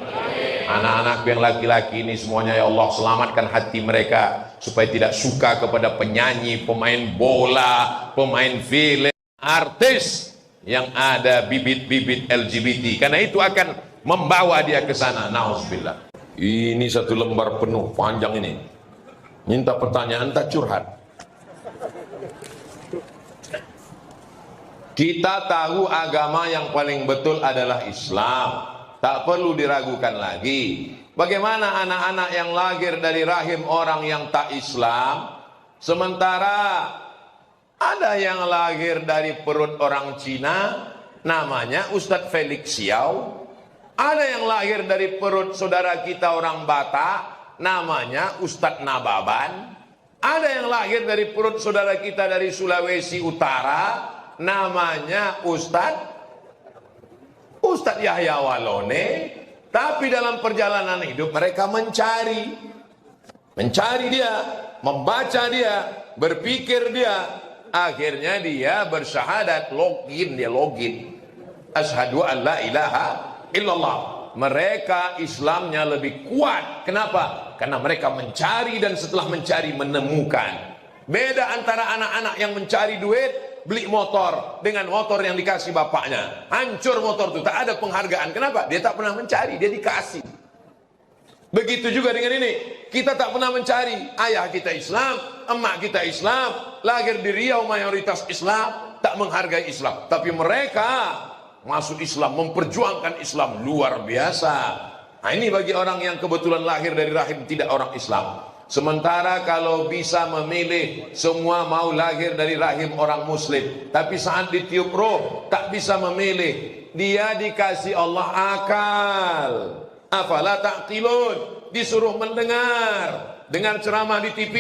Anak-anakku yang laki-laki ini semuanya ya Allah selamatkan hati mereka supaya tidak suka kepada penyanyi, pemain bola, pemain film, artis yang ada bibit-bibit LGBT, karena itu akan membawa dia ke sana. Nauzubillah. Ini satu lembar penuh panjang ini. Minta pertanyaan tak curhat. Kita tahu agama yang paling betul adalah Islam. Tak perlu diragukan lagi. Bagaimana anak-anak yang lahir dari rahim orang yang tak Islam, sementara ada yang lahir dari perut orang Cina, namanya Ustadz Felix Xiao. Ada yang lahir dari perut saudara kita orang Batak, namanya Ustadz Nababan. Ada yang lahir dari perut saudara kita dari Sulawesi Utara, namanya Ustadz Yahya Walone. Tapi dalam perjalanan hidup mereka mencari dia, membaca dia, berpikir dia. Akhirnya dia bersyahadat, login. Asyhadu an la ilaha illallah. Mereka Islamnya lebih kuat. Kenapa? Karena mereka mencari dan setelah mencari menemukan. Beda antara anak-anak yang mencari duit, beli motor dengan motor yang dikasih bapaknya. Hancur motor itu, tak ada penghargaan. Kenapa? Dia tak pernah mencari, dia dikasih. Begitu juga dengan ini. Kita tak pernah mencari. Ayah kita Islam, emak kita Islam, lahir di Riau mayoritas Islam, tak menghargai Islam. Tapi mereka masuk Islam, memperjuangkan Islam luar biasa. Nah ini bagi orang yang kebetulan lahir dari rahim tidak orang Islam. Sementara kalau bisa memilih, semua mau lahir dari rahim orang Muslim. Tapi saat ditiup roh, tak bisa memilih. dia dikasih Allah akal. Afala taqilun, disuruh mendengar, dengar ceramah di TV,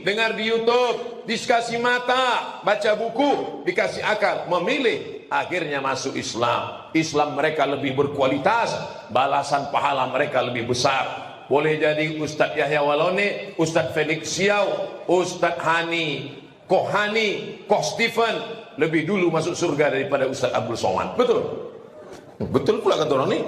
dengar di YouTube, dikasih mata, baca buku, dikasih akal, memilih, akhirnya masuk Islam. Islam mereka lebih berkualitas, balasan pahala mereka lebih besar. Boleh jadi Ustadz Yahya Walone, Ustadz Felix Siau, Ustadz Hani, Koh Hani, Koh Stephen lebih dulu masuk surga daripada Ustadz Abdul Somad. Betul? Betul pula kata orang ni.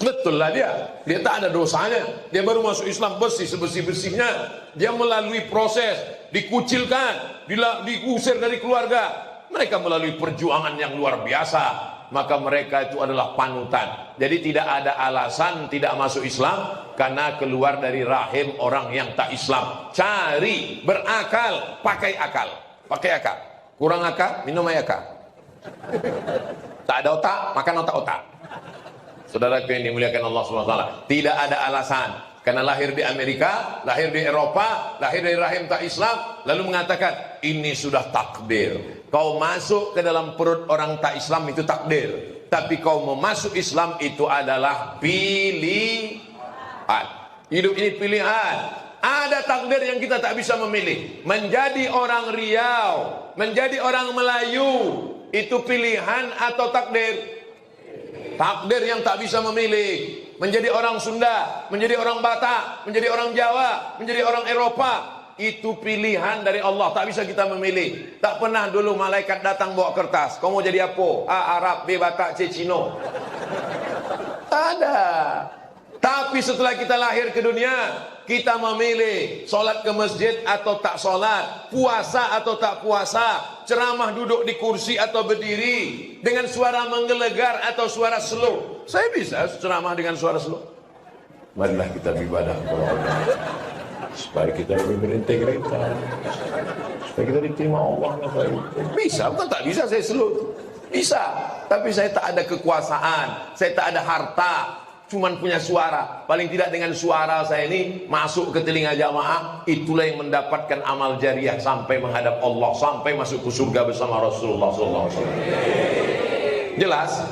Betul lah dia tak ada dosanya, dia baru masuk Islam bersih sebersih-bersihnya, dia melalui proses, dikucilkan, diusir dari keluarga, mereka melalui perjuangan yang luar biasa, maka mereka itu adalah panutan. Jadi tidak ada alasan tidak masuk Islam karena keluar dari rahim orang yang tak Islam. Cari berakal, pakai akal, kurang akal, minum air akal. Tak ada otak, makan otak-otak. Saudaraku yang dimuliakan Allah SWT, tidak ada alasan karena lahir di Amerika, lahir di Eropa, lahir dari rahim tak Islam, lalu mengatakan ini sudah takdir. Kau masuk ke dalam perut orang tak Islam itu takdir, tapi kau mau masuk Islam itu adalah pilihan. Hidup ini pilihan. Ada takdir yang kita tak bisa memilih. Menjadi orang Riau, menjadi orang Melayu, itu pilihan atau takdir? Takdir yang tak bisa memilih. Menjadi orang Sunda, menjadi orang Batak, menjadi orang Jawa, menjadi orang Eropa, itu pilihan dari Allah, tak bisa kita memilih. Tak pernah dulu malaikat datang bawa kertas, kau mau jadi apa? A. Arab, B. Batak, C. Cino. Tak ada. Tapi setelah kita lahir ke dunia, kita memilih solat ke masjid atau tak solat, puasa atau tak puasa, ceramah duduk di kursi atau berdiri, dengan suara menggelegar atau suara slow. Saya bisa ceramah dengan suara slow. Marilah kita beribadah kepada Allah, supaya kita lebih berintegritas, supaya kita diterima Allah. Bisa, bukan tak bisa saya slow. Bisa, tapi saya tak ada kekuasaan, saya tak ada harta, cuman punya suara. Paling tidak dengan suara saya ini masuk ke telinga jamaah, itulah yang mendapatkan amal jariah sampai menghadap Allah, sampai masuk ke surga bersama Rasulullah SAW. Jelas?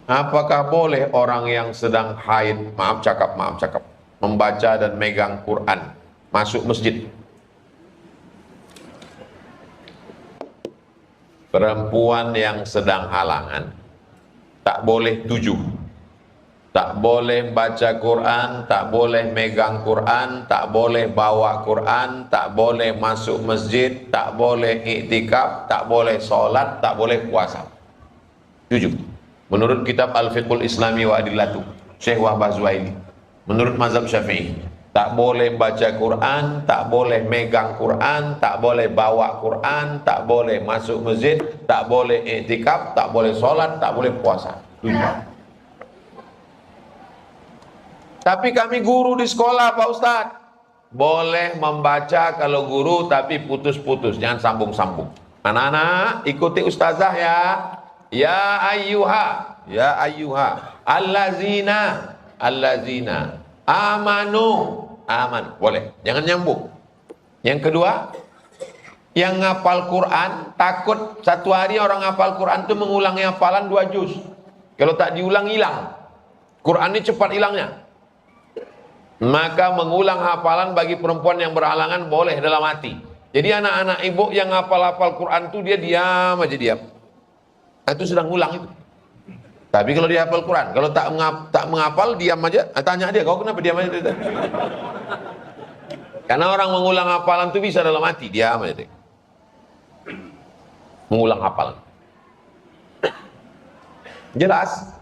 Apakah boleh orang yang sedang haid, maaf cakap, membaca dan megang Quran masuk masjid? Perempuan yang sedang halangan tak boleh tujuh, tak boleh baca Quran, tak boleh megang Quran, tak boleh bawa Quran, tak boleh masuk masjid, tak boleh iktikaf, tak boleh sholat, tak boleh puasa. Tujuh. Menurut kitab Al-Fiqhul Islami wa Adillatu, Syekh Wahbah Zuhaili, menurut mazhab Syafi'i, tak boleh baca Quran, tak boleh megang Quran, tak boleh bawa Quran, tak boleh masuk masjid, tak boleh iktikaf, tak boleh sholat, tak boleh puasa. Tapi kami guru di sekolah Pak Ustadz, boleh membaca kalau guru tapi putus-putus, jangan sambung-sambung. Anak-anak ikuti ustazah ya. Ya ayyuha, allazina, aman, boleh, jangan nyambung. Yang kedua, yang ngapal Quran, takut satu hari orang ngapal Quran itu mengulangi hafalan 2 juz. Kalau tak diulang, hilang. Quran ini cepat hilangnya. Maka mengulang hafalan bagi perempuan yang berhalangan boleh dalam hati. Jadi anak-anak ibu yang ngapal-hafal Quran itu dia diam aja, diam. Itu sedang ulang itu. Tapi kalau dia hafal Quran, kalau tak menghafal, diam aja. Tanya dia, kau kenapa diam aja? Karena orang mengulang hafalan itu bisa dalam hati, diam aja. Mengulang hafalan. Jelas?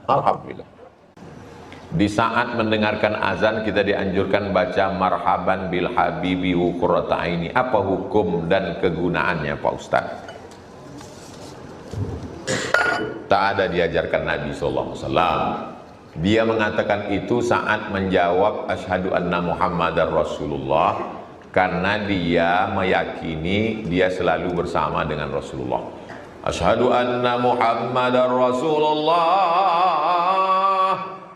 Alhamdulillah. Di saat mendengarkan azan kita dianjurkan baca marhaban bil habibi wa qurrata aini. Apa hukum dan kegunaannya Pak Ustaz? Tak ada diajarkan Nabi SAW. Dia mengatakan itu saat menjawab asyhadu anna Muhammadar Rasulullah, karena dia meyakini dia selalu bersama dengan Rasulullah. Asyhadu anna Muhammadar Rasulullah.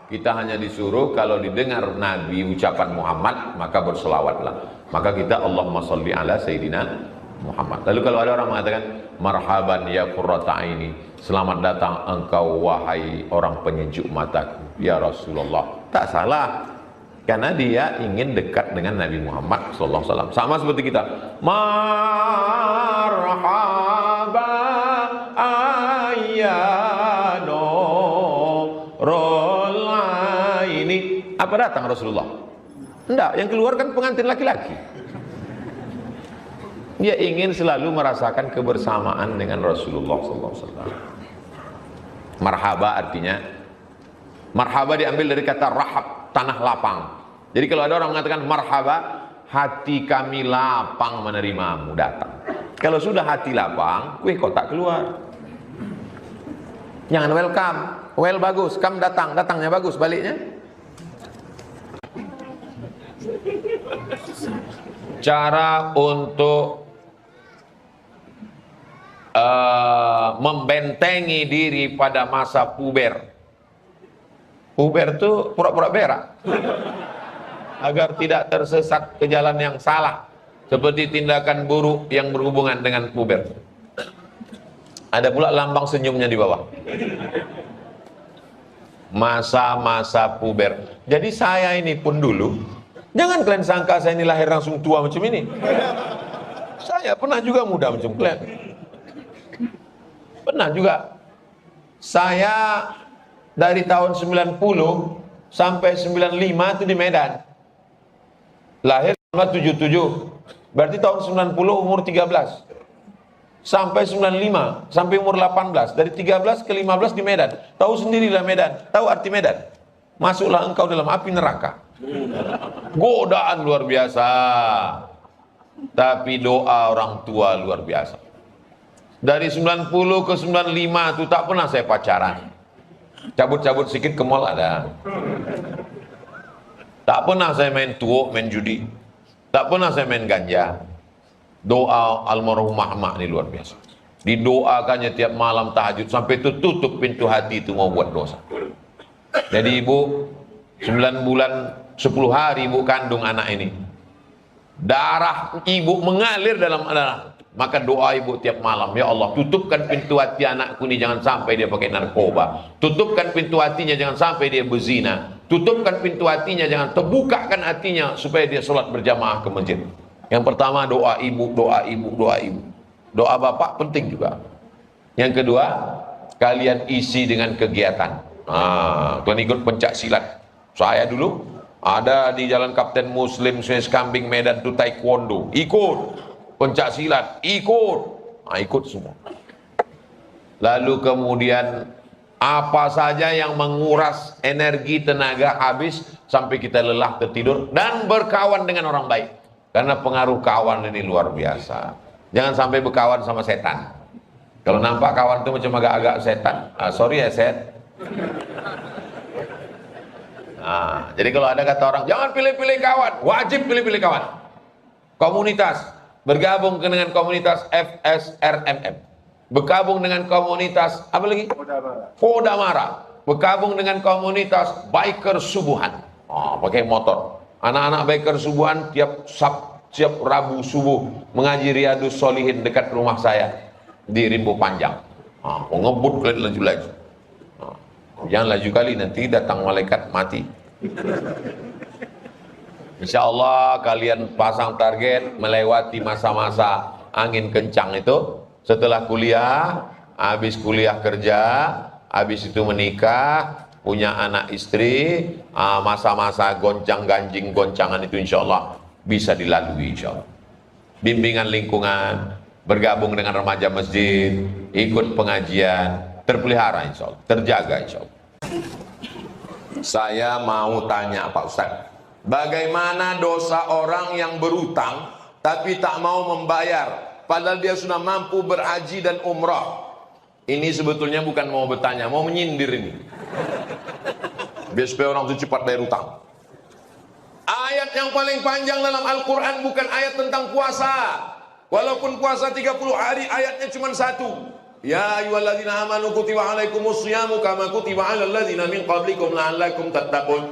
Kita hanya disuruh kalau didengar Nabi ucapan Muhammad maka berselawatlah. Maka kita Allahumma sholli ala Sayyidina Muhammad. Lalu kalau ada orang mengatakan marhaban ya qurrata aini, selamat datang engkau wahai orang penyejuk mataku ya Rasulullah, tak salah, karena dia ingin dekat dengan Nabi Muhammad sallallahu alaihi wasallam. Sama seperti kita, marhaba ayyano rola ini. Apa datang Rasulullah? Enggak, yang keluar kan pengantin laki-laki. Dia ingin selalu merasakan kebersamaan dengan Rasulullah SAW. Marhaba artinya, marhaba diambil dari kata rahab, tanah lapang. Jadi kalau ada orang mengatakan marhaba, hati kami lapang menerimamu, datang. Kalau sudah hati lapang, kue kok tak keluar. Jangan welcome, well bagus, kam datang, datangnya bagus, baliknya. Cara untuk membentengi diri pada masa puber. Puber itu pura-pura berak agar tidak tersesat ke jalan yang salah, seperti tindakan buruk yang berhubungan dengan puber. Ada pula lambang senyumnya di bawah. Masa-masa puber. Jadi saya ini pun dulu, jangan kalian sangka saya ini lahir langsung tua macam ini. Saya pernah juga muda macam kalian. Pernah juga. Saya dari tahun 90 sampai 95 itu di Medan. Lahir tahun 77. Berarti tahun 90 umur 13. Sampai 95, sampai umur 18. Dari 13 ke 15 di Medan. Tahu sendirilah Medan. Tahu arti Medan? Masuklah engkau dalam api neraka. Godaan luar biasa. Tapi doa orang tua luar biasa. Dari 90 ke 95 itu tak pernah saya pacaran. Cabut-cabut sedikit ke mall ada. Tak pernah saya main tuo, main judi. Tak pernah saya main ganja. Doa almarhumah emak ini luar biasa. Didoakannya tiap malam tahajud sampai tutup pintu hati itu mau buat dosa. Jadi ibu 9 bulan 10 hari ibu kandung anak ini. Darah ibu mengalir dalam anak. Maka doa ibu tiap malam, ya Allah, tutupkan pintu hati anakku ini jangan sampai dia pakai narkoba. Tutupkan pintu hatinya jangan sampai dia berzina. Tutupkan pintu hatinya, jangan terbukakan hatinya supaya dia sholat berjamaah ke masjid. Yang pertama doa ibu, doa ibu, doa ibu. Doa bapak penting juga. Yang kedua, kalian isi dengan kegiatan. Kalian ikut pencak silat. Saya dulu ada di Jalan Kapten Muslim, Sungai Kambing, Medan itu taekwondo. Ikut. Pencak silat, ikut. Ikut semua. Lalu kemudian apa saja yang menguras energi, tenaga habis sampai kita lelah tertidur, dan berkawan dengan orang baik. Karena pengaruh kawan ini luar biasa. Jangan sampai berkawan sama setan. Kalau nampak kawan itu macam agak-agak setan, sorry ya set. Jadi kalau ada kata orang, jangan pilih-pilih kawan, wajib pilih-pilih kawan. Komunitas, bergabung dengan komunitas FSRMM. Bergabung dengan komunitas apa lagi? Kodamara. Bergabung dengan komunitas biker subuhan. Pakai motor. Anak-anak biker subuhan tiap Rabu subuh mengaji Riyadus Solihin dekat rumah saya di Rimbo Panjang. Ngebut kalian laju-laju. Jangan laju kali, nanti datang malaikat mati. Insya Allah kalian pasang target melewati masa-masa angin kencang itu. Setelah kuliah, habis kuliah kerja, habis itu menikah, punya anak istri, masa-masa goncang-ganjing goncangan itu insya Allah bisa dilalui insya Allah. Bimbingan lingkungan, bergabung dengan remaja masjid, ikut pengajian, terpelihara insya Allah, terjaga insya Allah. Saya mau tanya Pak Ustadz, bagaimana dosa orang yang berutang tapi tak mau membayar padahal dia sudah mampu berhaji dan umrah? Ini sebetulnya bukan mau bertanya, mau menyindir ini. Biar supaya orang itu cepat bayar utang. Ayat yang paling panjang dalam Al-Quran bukan ayat tentang puasa. Walaupun puasa 30 hari ayatnya cuma satu. Ya ayyuhalladzina amanu kutiba alaikumus syiyamu kama kutiba alal ladzina min qablikum la'allakum tattaqun.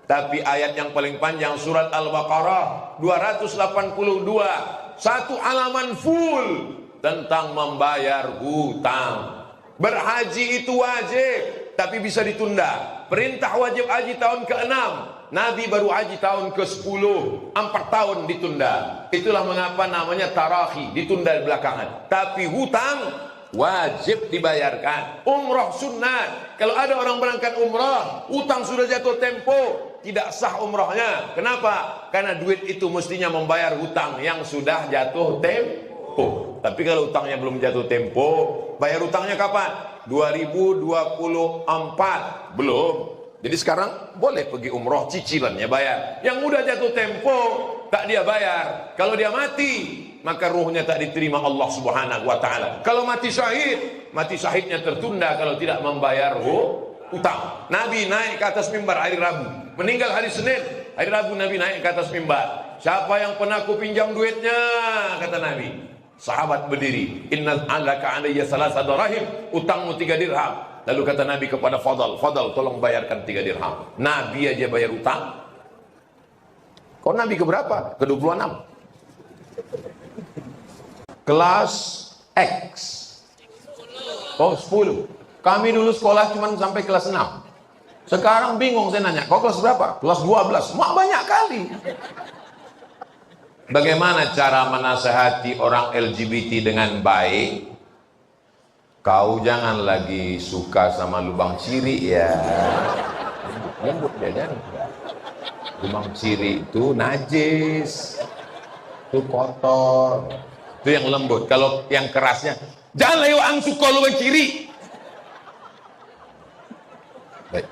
Tapi ayat yang paling panjang surat Al-Baqarah 282. satu halaman full tentang membayar hutang. Berhaji itu wajib, tapi bisa ditunda. Perintah wajib haji tahun ke-6, Nabi baru haji tahun ke-10, 4 tahun ditunda. Itulah mengapa namanya tarahi, ditunda belakangan. Tapi hutang wajib dibayarkan. Umrah sunnah. Kalau ada orang berangkat umrah, hutang sudah jatuh tempo, tidak sah umrahnya. Kenapa? Karena duit itu mestinya membayar hutang yang sudah jatuh tempo. Tapi kalau hutangnya belum jatuh tempo, bayar hutangnya kapan? 2024 belum. Jadi sekarang boleh pergi umroh, cicilannya bayar. Yang udah jatuh tempo tak dia bayar. Kalau dia mati, maka ruhnya tak diterima Allah Subhanahu wa taala. Kalau mati syahidnya tertunda kalau tidak membayar hutang. Nabi naik ke atas mimbar hari Rabu, meninggal hari Senin. Hari Rabu Nabi naik ke atas mimbar. Siapa yang pernah aku pinjam duitnya? Kata Nabi. Sahabat berdiri. Inna alaka alayya salasa dirham, utangmu 3 dirham. Lalu kata Nabi kepada Fadal, Fadal tolong bayarkan 3 dirham. Nabi aja bayar utang. Kau Nabi keberapa? Ke-26. Kelas X. Oh 10. Kami dulu sekolah cuma sampai kelas 6. Sekarang bingung saya nanya, kau kelas berapa? Kelas 12. Mak banyak kali. Bagaimana cara menasehati orang LGBT dengan baik? Kau jangan lagi suka sama lubang ciri ya. Lembut ya kan? Lubang ciri itu najis, itu kotor, itu yang lembut. Kalau yang kerasnya, jangan lewat ang suka lubang ciri. Baik.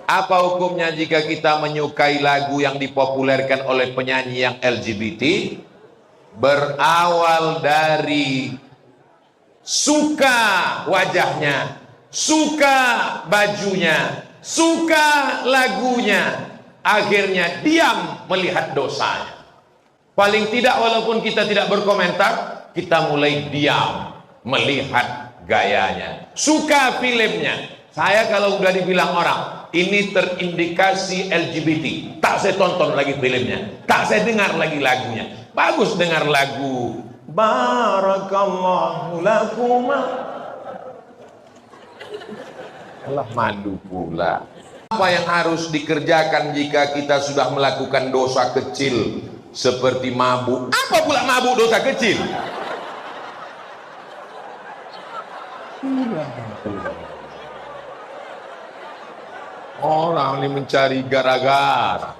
Apa hukumnya jika kita menyukai lagu yang dipopulerkan oleh penyanyi yang LGBT? Berawal dari suka wajahnya, suka bajunya, suka lagunya, akhirnya diam melihat dosanya. Paling tidak walaupun kita tidak berkomentar, kita mulai diam melihat gayanya. Suka filmnya. Saya kalau udah dibilang orang, ini terindikasi LGBT, tak saya tonton lagi filmnya, tak saya dengar lagi lagunya. Bagus dengar lagu Barakallahu lakuma. Allah madu pula. Apa yang harus dikerjakan jika kita sudah melakukan dosa kecil seperti mabuk? Apa pula mabuk dosa kecil? Orang ini mencari gara-gara.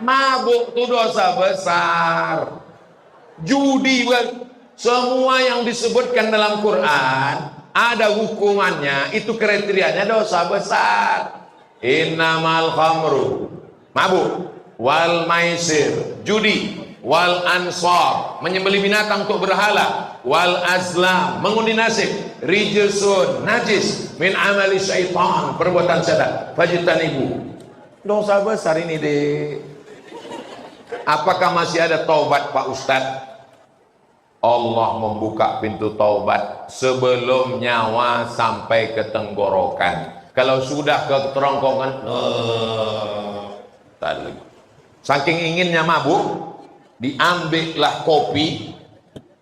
Mabuk itu dosa besar. Judi, semua yang disebutkan dalam Quran ada hukumannya, itu kriterianya dosa besar. Innamal khamru, mabuk, wal maisir, judi, wal ansar, menyembelih binatang untuk berhala, wal azlam, mengundi nasib, rijsun, najis, min amali syaitan, perbuatan setan, fajtanibu. Dosa besar ini deh. Apakah masih ada taubat Pak Ustadz? Allah membuka pintu taubat sebelum nyawa sampai ke tenggorokan. Kalau sudah ke kerongkongan, saking inginnya mabuk, diambillah kopi,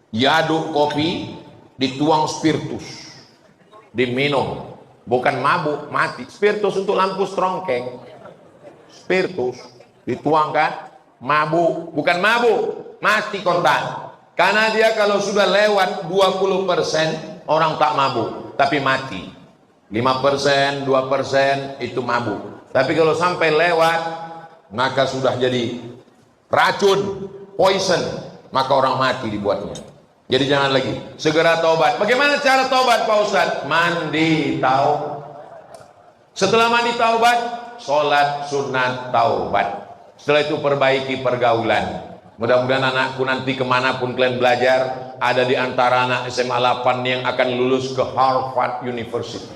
diaduk kopi, dituang spiritus, diminum. Bukan mabuk, mati. Spiritus untuk lampu strongkeng. Spiritus dituangkan, mabuk, bukan mabuk, mati kontan. Karena dia kalau sudah lewat 20% orang tak mabuk, tapi mati. 5%, 2% itu mabuk. Tapi kalau sampai lewat, maka sudah jadi racun, poison, maka orang mati dibuatnya. Jadi jangan lagi, segera taubat. Bagaimana cara taubat Pak Ustadz? Mandi taubat. Setelah mandi taubat, sholat sunat taubat. Setelah itu perbaiki pergaulan. Mudah-mudahan anakku nanti kemanapun kalian belajar, ada di antara anak SMA 8 yang akan lulus ke Harvard University.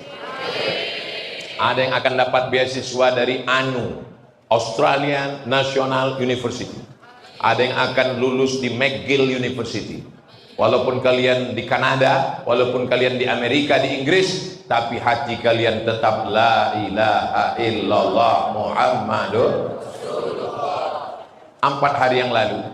Ada yang akan dapat beasiswa dari ANU, Australian National University. Ada yang akan lulus di McGill University. Walaupun kalian di Kanada, walaupun kalian di Amerika, di Inggris, tapi hati kalian tetap la ilaha illallah Muhammadur. 4 hari yang lalu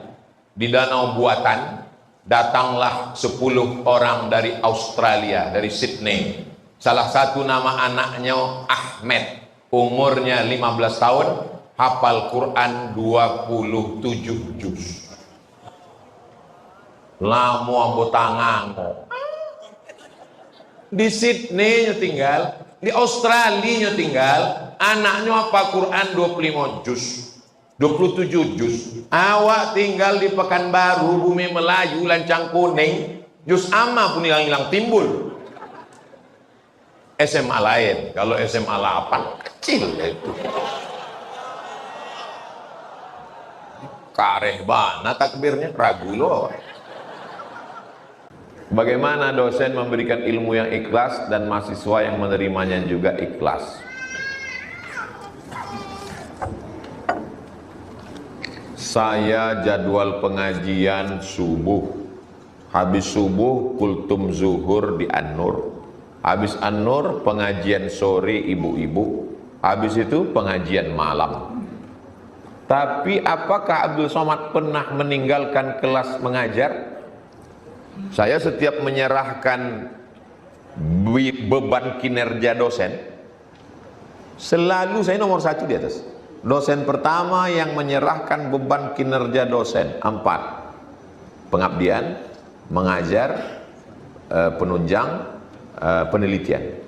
di danau buatan, datanglah 10 orang dari Australia, dari Sydney. Salah satu nama anaknya Ahmed, umurnya 15 tahun, hafal Quran 27 juz. Lamu ambo tangan. Di Sydney tinggal, di Australia tinggal, anaknya apa Quran 25 juz. 27 juz. Awak tinggal di Pekanbaru, Bumi Melayu, Lancang Kuning, juz amma pun hilang-hilang timbul. SMA lain, kalau SMA 8 kecil itu. Kareh bana takbirnya, ragu loh. Bagaimana dosen memberikan ilmu yang ikhlas dan mahasiswa yang menerimanya juga ikhlas? Saya jadwal pengajian subuh, habis subuh kultum zuhur di An-Nur, habis An-Nur pengajian sore ibu-ibu, habis itu pengajian malam. Tapi apakah Abdul Somad pernah meninggalkan kelas mengajar? Saya setiap menyerahkan beban kinerja dosen, selalu saya nomor 1 di atas. Dosen pertama yang menyerahkan beban kinerja dosen 4. Pengabdian, mengajar, penunjang, penelitian.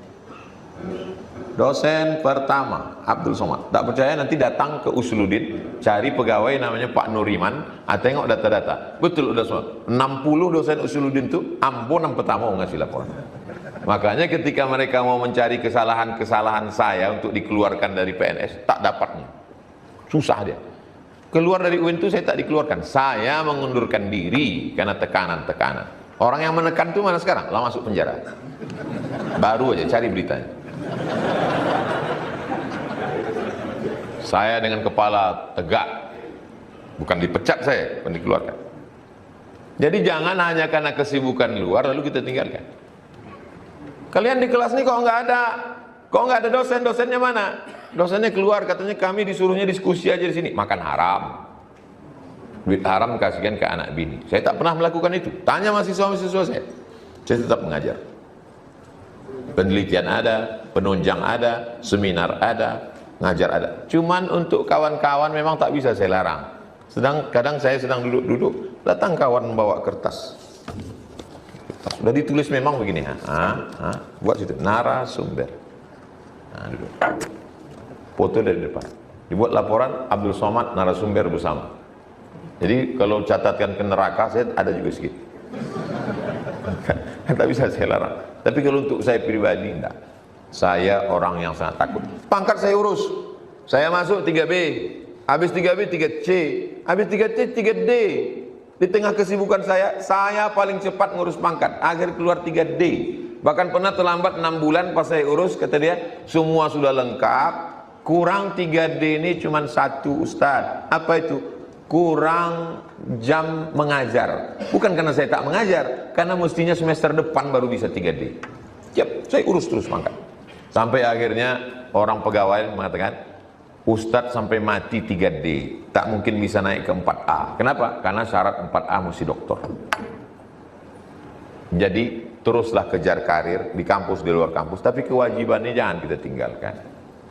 Dosen pertama Abdul Somad. Tak percaya nanti datang ke Usuluddin, cari pegawai namanya Pak Nuriman, tengok data-data. Betul udah semua. 60 dosen Usuluddin itu Ambon yang pertama mau ngasih laporan. Makanya ketika mereka mau mencari kesalahan-kesalahan saya untuk dikeluarkan dari PNS, tak dapatnya. Susah dia. Keluar dari UIN itu saya tak dikeluarkan. Saya mengundurkan diri karena tekanan-tekanan. Orang yang menekan itu mana sekarang? Lah masuk penjara. Baru aja cari beritanya. Saya dengan kepala tegak, bukan dipecat saya, bukan dikeluarkan. Jadi jangan hanya karena kesibukan luar lalu kita tinggalkan. Kalian di kelas ini kok nggak ada dosen, dosennya mana? Dosennya keluar, katanya kami disuruhnya diskusi aja di sini. Makan haram, duit haram kasihkan ke anak bini. Saya tak pernah melakukan itu. Tanya mahasiswa-mahasiswa saya tetap mengajar. Penelitian ada, penunjang ada, seminar ada, ngajar ada. Cuman untuk kawan-kawan memang tak bisa saya larang. Kadang saya sedang duduk-duduk, datang kawan membawa kertas. Sudah ditulis memang begini, buat situ narasumber. Nah, duduk. Foto dari depan. Dibuat laporan Abdul Somad narasumber bersama. Jadi kalau catatkan ke neraka saya ada juga sedikit. Tak bisa saya larang. Tapi kalau untuk saya pribadi enggak. Saya orang yang sangat takut. Pangkat saya urus. Saya masuk 3B. Habis 3B 3C. Habis 3C 3D. Di tengah kesibukan saya paling cepat ngurus pangkat. Akhir keluar 3D. Bahkan pernah terlambat 6 bulan pas saya urus, kata dia, semua sudah lengkap. Kurang 3D ini cuma 1 Ustadz. Apa itu? Kurang jam mengajar. Bukan karena saya tak mengajar, karena mestinya semester depan baru bisa 3D. Yap, saya urus terus pangkat. Sampai akhirnya orang pegawai mengatakan, Ustadz sampai mati 3D, tak mungkin bisa naik ke 4A. Kenapa? Karena syarat 4A mesti doktor. Jadi teruslah kejar karir di kampus, di luar kampus, tapi kewajibannya jangan kita tinggalkan.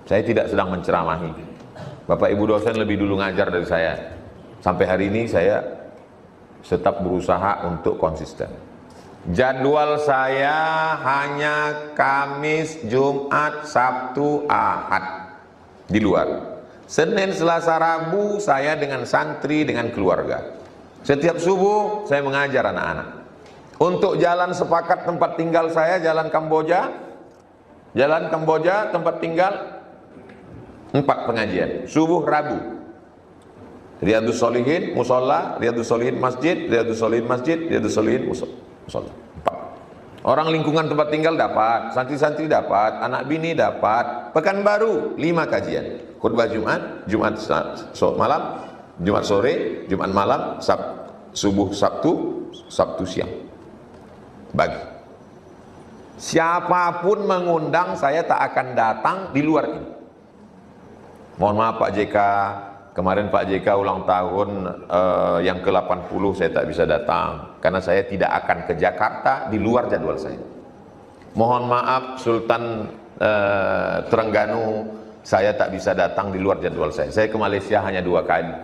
Saya tidak sedang menceramahi. Bapak Ibu dosen lebih dulu ngajar dari saya. Sampai hari ini saya tetap berusaha untuk konsisten. Jadwal saya hanya Kamis, Jumat, Sabtu, Ahad. Di luar. Senin, Selasa, Rabu saya dengan santri, dengan keluarga. Setiap subuh saya mengajar anak-anak. Untuk jalan sepakat tempat tinggal saya, Jalan Kamboja. Jalan Kamboja tempat tinggal 4 pengajian. Subuh, Rabu. Riyadhus Shalihin musola, Riyadhus Shalihin masjid, Riyadhus Shalihin masjid, Riyadhus Shalihin musola. 4. Orang lingkungan tempat tinggal dapat, santri-santri dapat, anak bini dapat. Pekanbaru 5 kajian. Khutbah Jumat, Jumat malam, Jumat sore, Jumat malam, subuh Sabtu, Sabtu siang. Bagi. Siapapun mengundang saya tak akan datang di luar ini. Mohon maaf Pak JK, kemarin Pak JK ulang tahun yang ke-80 saya tak bisa datang karena saya tidak akan ke Jakarta di luar jadwal saya. Mohon maaf Sultan Terengganu, saya tak bisa datang di luar jadwal saya. Saya ke Malaysia hanya 2 kali.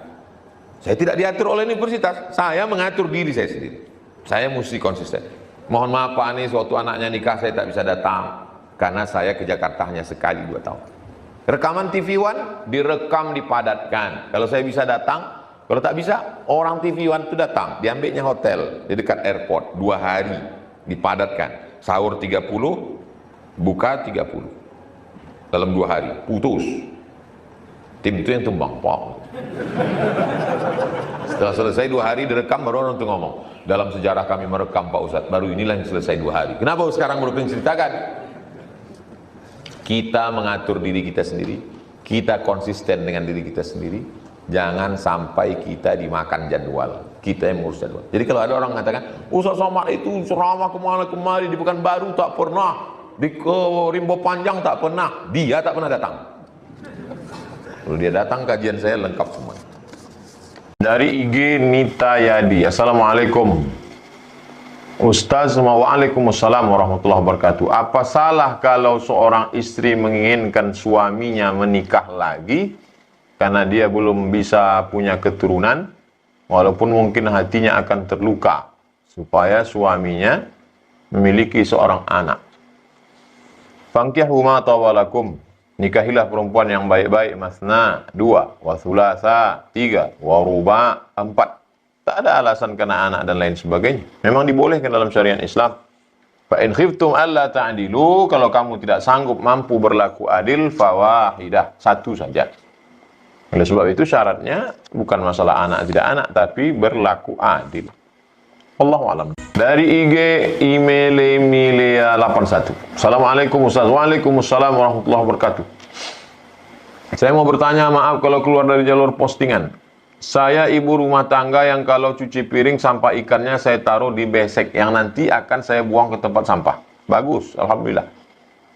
Saya tidak diatur oleh universitas, saya mengatur diri saya sendiri. Saya mesti konsisten. Mohon maaf Pak Anies, waktu anaknya nikah saya tak bisa datang karena saya ke Jakarta hanya sekali 2 tahun. Rekaman TV One direkam, dipadatkan. Kalau saya bisa datang, kalau tak bisa, orang TV One itu datang, diambilnya hotel di dekat airport 2 hari, dipadatkan. Sahur 30, buka 30. Dalam 2 hari, putus. Tim itu yang tumbang, Pak. Setelah selesai 2 hari direkam, baru orang itu ngomong, dalam sejarah kami merekam Pak Ustadz, baru inilah yang selesai 2 hari. Kenapa sekarang baru pengen ceritakan? Kita mengatur diri kita sendiri, kita konsisten dengan diri kita sendiri, jangan sampai kita dimakan jadwal, kita yang mengurus jadwal. Jadi kalau ada orang mengatakan, Ustaz Somad itu ceramah kemana-kemari, di Pekanbaru tak pernah, di Rimbo Panjang tak pernah, dia tak pernah datang. Kalau dia datang, kajian saya lengkap semua. Dari IG Nita Yadi, Assalamualaikum Ustaz. Waalaikumsalam warahmatullahi wabarakatuh. Apa salah kalau seorang istri menginginkan suaminya menikah lagi karena dia belum bisa punya keturunan, walaupun mungkin hatinya akan terluka, supaya suaminya memiliki seorang anak? Fankihu ma tawalakum, nikahilah perempuan yang baik-baik, masna 2, wa thulatha 3, wa ruba 4. Tak ada alasan kena anak dan lain sebagainya. Memang dibolehkan dalam syariat Islam. Fa in khiftum alla ta'dilu, kalau kamu tidak sanggup mampu berlaku adil, fawahidah, 1 saja. Oleh sebab itu syaratnya bukan masalah anak tidak anak, tapi berlaku adil. Allahu a'lam. Dari IG Emilia 81. Assalamualaikum Ustaz. Waalaikumsalam warahmatullahi wabarakatuh. Saya mau bertanya, maaf kalau keluar dari jalur postingan. Saya ibu rumah tangga yang kalau cuci piring sampah ikannya saya taruh di besek yang nanti akan saya buang ke tempat sampah. Bagus, alhamdulillah.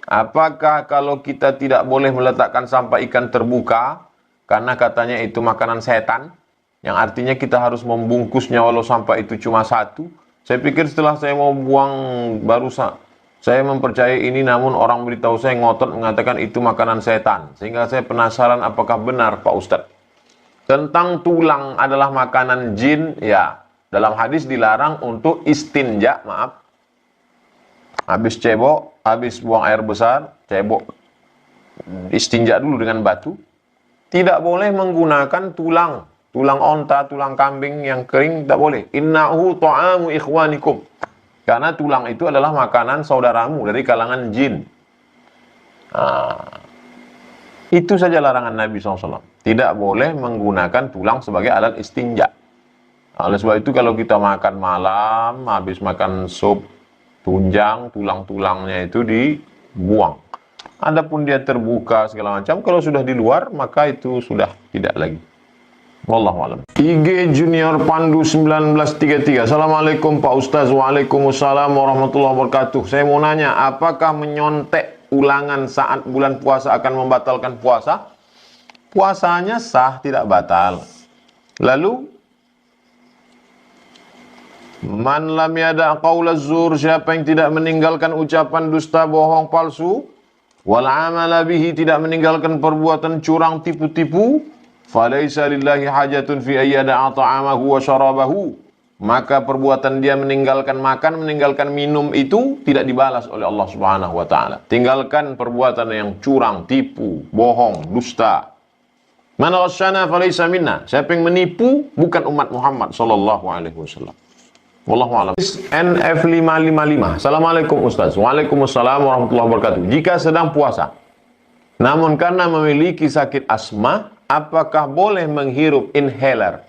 Apakah kalau kita tidak boleh meletakkan sampah ikan terbuka karena katanya itu makanan setan, yang artinya kita harus membungkusnya walau sampah itu cuma 1? Saya pikir setelah saya mau buang baru saya mempercayai ini, namun orang beritahu saya ngotot mengatakan itu makanan setan. Sehingga saya penasaran apakah benar Pak Ustadz. Tentang tulang adalah makanan jin, ya. Dalam hadis dilarang untuk istinja, maaf. Habis cebok, habis buang air besar, cebok, istinja dulu dengan batu. Tidak boleh menggunakan tulang onta, tulang kambing yang kering, tak boleh. Innahu ta'amu ikhwanikum. Karena tulang itu adalah makanan saudaramu dari kalangan jin. Itu saja larangan Nabi SAW. Tidak boleh menggunakan tulang sebagai alat istinja. Oleh sebab itu kalau kita makan malam, habis makan sup tunjang, tulang-tulangnya itu dibuang. Adapun dia terbuka segala macam, kalau sudah di luar, maka itu sudah tidak lagi. Wallahu a'lam. IG Junior Pandu 1933. Assalamualaikum Pak Ustaz. Waalaikumsalam warahmatullahi wabarakatuh. Saya mau nanya, apakah menyontek ulangan saat bulan puasa akan membatalkan puasa? Puasanya sah, tidak batal. Lalu man lam yada' qaula zur, siapa yang tidak meninggalkan ucapan dusta, bohong, palsu, wal amala bihi, tidak meninggalkan perbuatan curang, tipu-tipu, falaysa lillahi hajatun fi ayyada'a ta'amahu wa syarabahu, maka perbuatan dia meninggalkan makan, meninggalkan minum itu tidak dibalas oleh Allah Subhanahu wa taala. Tinggalkan perbuatan yang curang, tipu, bohong, dusta. Man ghasyana falaysa minna, siapa yang menipu bukan umat Muhammad sallallahu alaihi wasallam. Wallahu a'lam. NF555. Assalamualaikum Ustaz. Waalaikumsalam warahmatullahi wabarakatuh. Jika sedang puasa, namun karena memiliki sakit asma, apakah boleh menghirup inhaler?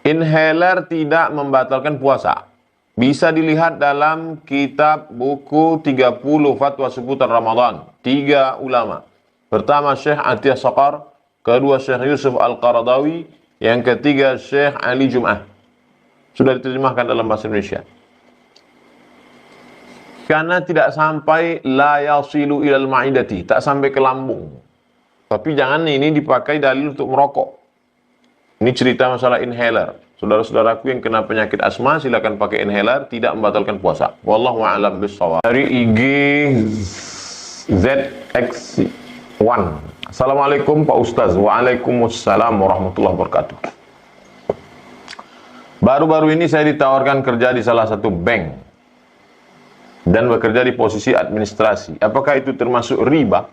Inhaler tidak membatalkan puasa. Bisa dilihat dalam kitab buku 30 fatwa seputar Ramadan. 3 ulama. Pertama Syekh Atiyah Saqar, kedua Syekh Yusuf Al-Qaradawi, yang ketiga Syekh Ali Jum'ah. Sudah diterjemahkan dalam bahasa Indonesia. Karena tidak sampai la yasilu ilal ma'idati, tak sampai ke lambung. Tapi jangan ini dipakai dalil untuk merokok. Ini cerita masalah inhaler. Saudara-saudaraku yang kena penyakit asma silakan pakai inhaler, tidak membatalkan puasa. Wallahu a'lam bishawab. Dari IG ZX1. Assalamualaikum Pak Ustaz. Waalaikumsalam warahmatullahi wabarakatuh. Baru-baru ini saya ditawarkan kerja di salah satu bank dan bekerja di posisi administrasi. Apakah itu termasuk riba?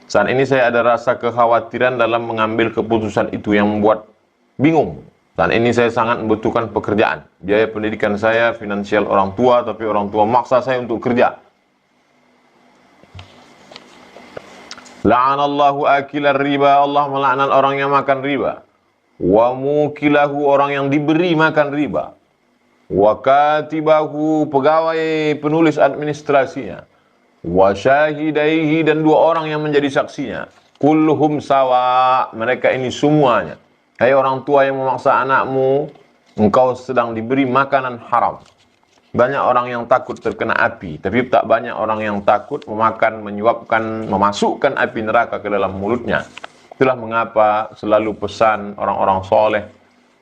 Saat ini saya ada rasa kekhawatiran dalam mengambil keputusan itu yang membuat bingung. Saat ini saya sangat membutuhkan pekerjaan. Biaya pendidikan saya, finansial orang tua, tapi orang tua maksa saya untuk kerja. La'anallahu akilar riba. Allah melaknat orang yang makan riba. Wa mukilahu, orang yang diberi makan riba. Wa katibahu, pegawai penulis administrasinya. Wa syahidaihi, dan 2 orang yang menjadi saksinya. Kulluhum sawa, mereka ini semuanya. Hai orang tua yang memaksa anakmu, engkau sedang diberi makanan haram. Banyak orang yang takut terkena api, tapi tak banyak orang yang takut memakan, menyuapkan, memasukkan api neraka ke dalam mulutnya. Itulah mengapa selalu pesan orang-orang soleh,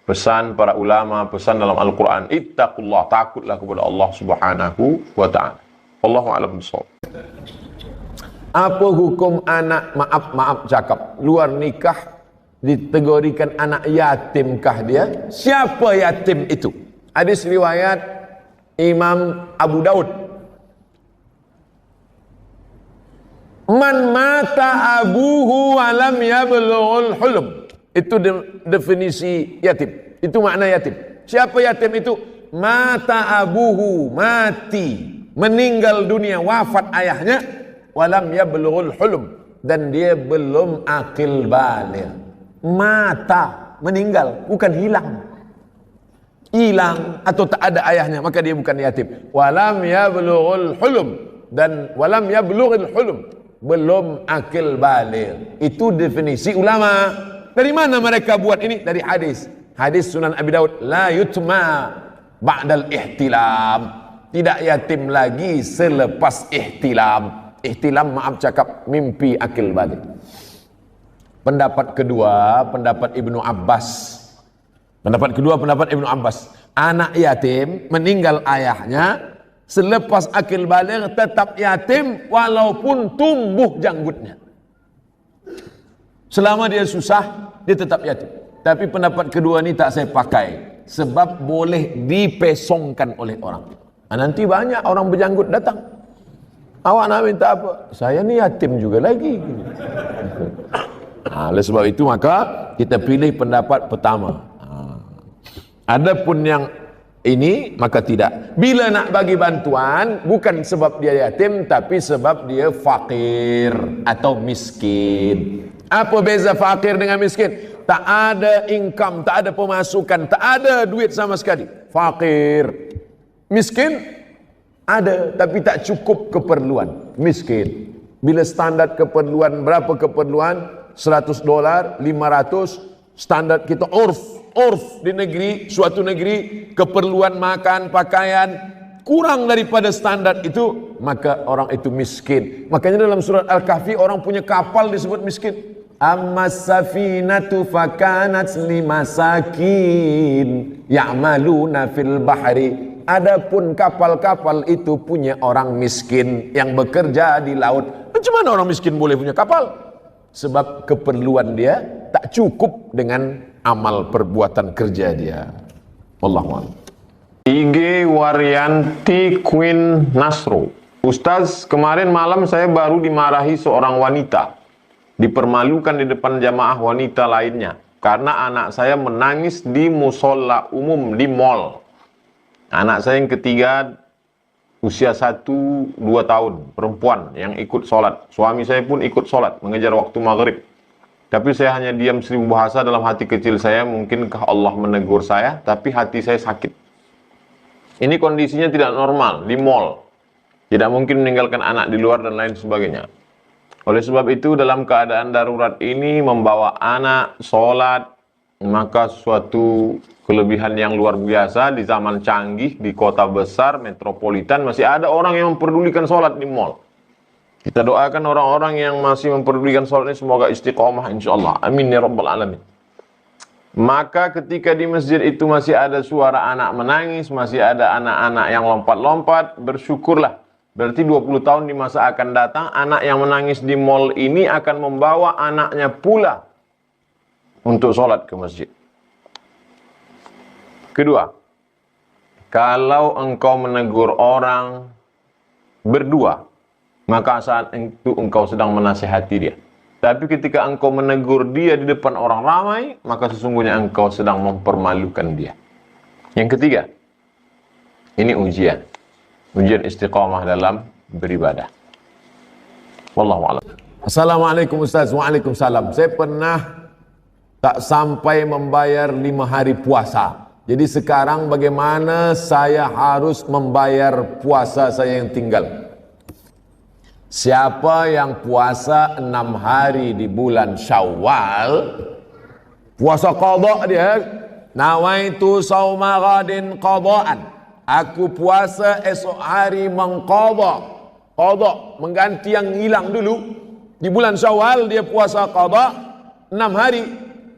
pesan para ulama, pesan dalam Al-Quran, ittaqullah, takutlah kepada Allah subhanahu wa ta'ala. Wallahu a'lam bishawab. Apa hukum anak, maaf cakap, luar nikah dikategorikan anak yatimkah dia? Siapa yatim itu? Hadis riwayat Imam Abu Daud. Man mata abuhu walam yablughul hulum. Itu definisi yatim. Itu makna yatim. Siapa yatim itu? Mata abuhu, mati, meninggal dunia, wafat ayahnya, walam yablughul hulum, dan dia belum akil baligh. Mata, meninggal, bukan hilang. Hilang atau tak ada ayahnya, maka dia bukan yatim. Walam yablughul hulum, dan walam yablughul hulum, belum akil baligh. Itu definisi ulama. Dari mana mereka buat ini? Dari hadis. Hadis Sunan Abi Daud, la yutma ba'dal ihtilam. Tidak yatim lagi selepas ihtilam. Ihtilam, maaf cakap, mimpi akil balik. Pendapat kedua, pendapat Ibnu Abbas. Pendapat kedua, pendapat Ibnu Abbas. Anak yatim meninggal ayahnya, selepas akil balik tetap yatim walaupun tumbuh janggutnya. Selama dia susah, dia tetap yatim. Tapi pendapat kedua ni tak saya pakai, sebab boleh dipesongkan oleh orang. Nanti banyak orang berjanggut datang. Awak nak minta apa? Saya ni yatim juga lagi. Oleh sebab itu maka kita pilih pendapat pertama. Adapun yang ini maka tidak. Bila nak bagi bantuan, bukan sebab dia yatim, tapi sebab dia fakir atau miskin. Apa beza fakir dengan miskin? Tak ada income, tak ada pemasukan, tak ada duit sama sekali. Fakir. Miskin ada, tapi tak cukup keperluan. Miskin. Bila standar keperluan, berapa keperluan? $100, 500. Standar kita urf di negeri, suatu negeri, keperluan makan, pakaian kurang daripada standar itu, maka orang itu miskin. Makanya dalam surat Al-Kahfi, orang punya kapal disebut miskin. Ammas safinatu fakanat limasakin ya'maluna fil bahri. Adapun kapal-kapal itu punya orang miskin yang bekerja di laut. Macam mana orang miskin boleh punya kapal? Sebab keperluan dia tak cukup dengan amal perbuatan kerja dia. Wallahu a'lam. IG Waryanti Queen Nasro. Ustaz, kemarin malam saya baru dimarahi seorang wanita. Dipermalukan di depan jamaah wanita lainnya karena anak saya menangis di musola umum di mall. Anak saya yang ketiga usia 1-2 tahun, perempuan yang ikut sholat. Suami saya pun ikut sholat mengejar waktu maghrib. Tapi saya hanya diam seribu bahasa dalam hati kecil saya. Mungkinkah Allah menegur saya? Tapi hati saya sakit. Ini kondisinya tidak normal di mall. Tidak mungkin meninggalkan anak di luar dan lain sebagainya. Oleh sebab itu dalam keadaan darurat ini membawa anak sholat, maka suatu kelebihan yang luar biasa di zaman canggih, di kota besar, metropolitan, masih ada orang yang memperdulikan sholat di mall. Kita doakan orang-orang yang masih memperdulikan sholat ini semoga istiqomah insyaallah. Amin ya rabbal alamin. Maka ketika di masjid itu masih ada suara anak menangis, masih ada anak-anak yang lompat-lompat, bersyukurlah. Berarti 20 tahun di masa akan datang, anak yang menangis di mall ini akan membawa anaknya pula untuk sholat ke masjid. Kedua, kalau engkau menegur orang berdua, maka saat itu engkau sedang menasihati dia. Tapi ketika engkau menegur dia di depan orang ramai, maka sesungguhnya engkau sedang mempermalukan dia. Yang ketiga, ini ujian. Ujian istiqamah dalam beribadah. Wallahu a'lam. Assalamualaikum Ustaz. Waalaikumsalam. Saya pernah tak sampai membayar 5 hari puasa. Jadi sekarang bagaimana saya harus membayar puasa saya yang tinggal? Siapa yang puasa 6 hari di bulan Syawal, puasa qadha dia, nawaitu sauma ghadin qadhaan. Aku puasa esok hari mengqadha. Qadha mengganti yang hilang dulu. Di bulan Syawal dia puasa qadha 6 hari.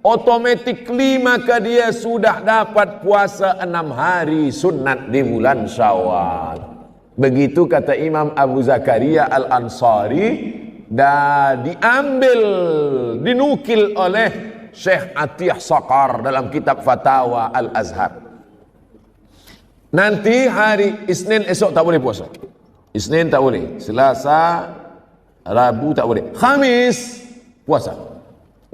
Automatically maka dia sudah dapat puasa 6 hari sunat di bulan Syawal. Begitu kata Imam Abu Zakaria Al-Ansari, dan dinukil oleh Syekh Atiyah Saqar dalam kitab Fatawa Al-Azhar. Nanti hari Isnin esok tak boleh puasa. Isnin tak boleh, Selasa, Rabu tak boleh, Khamis puasa.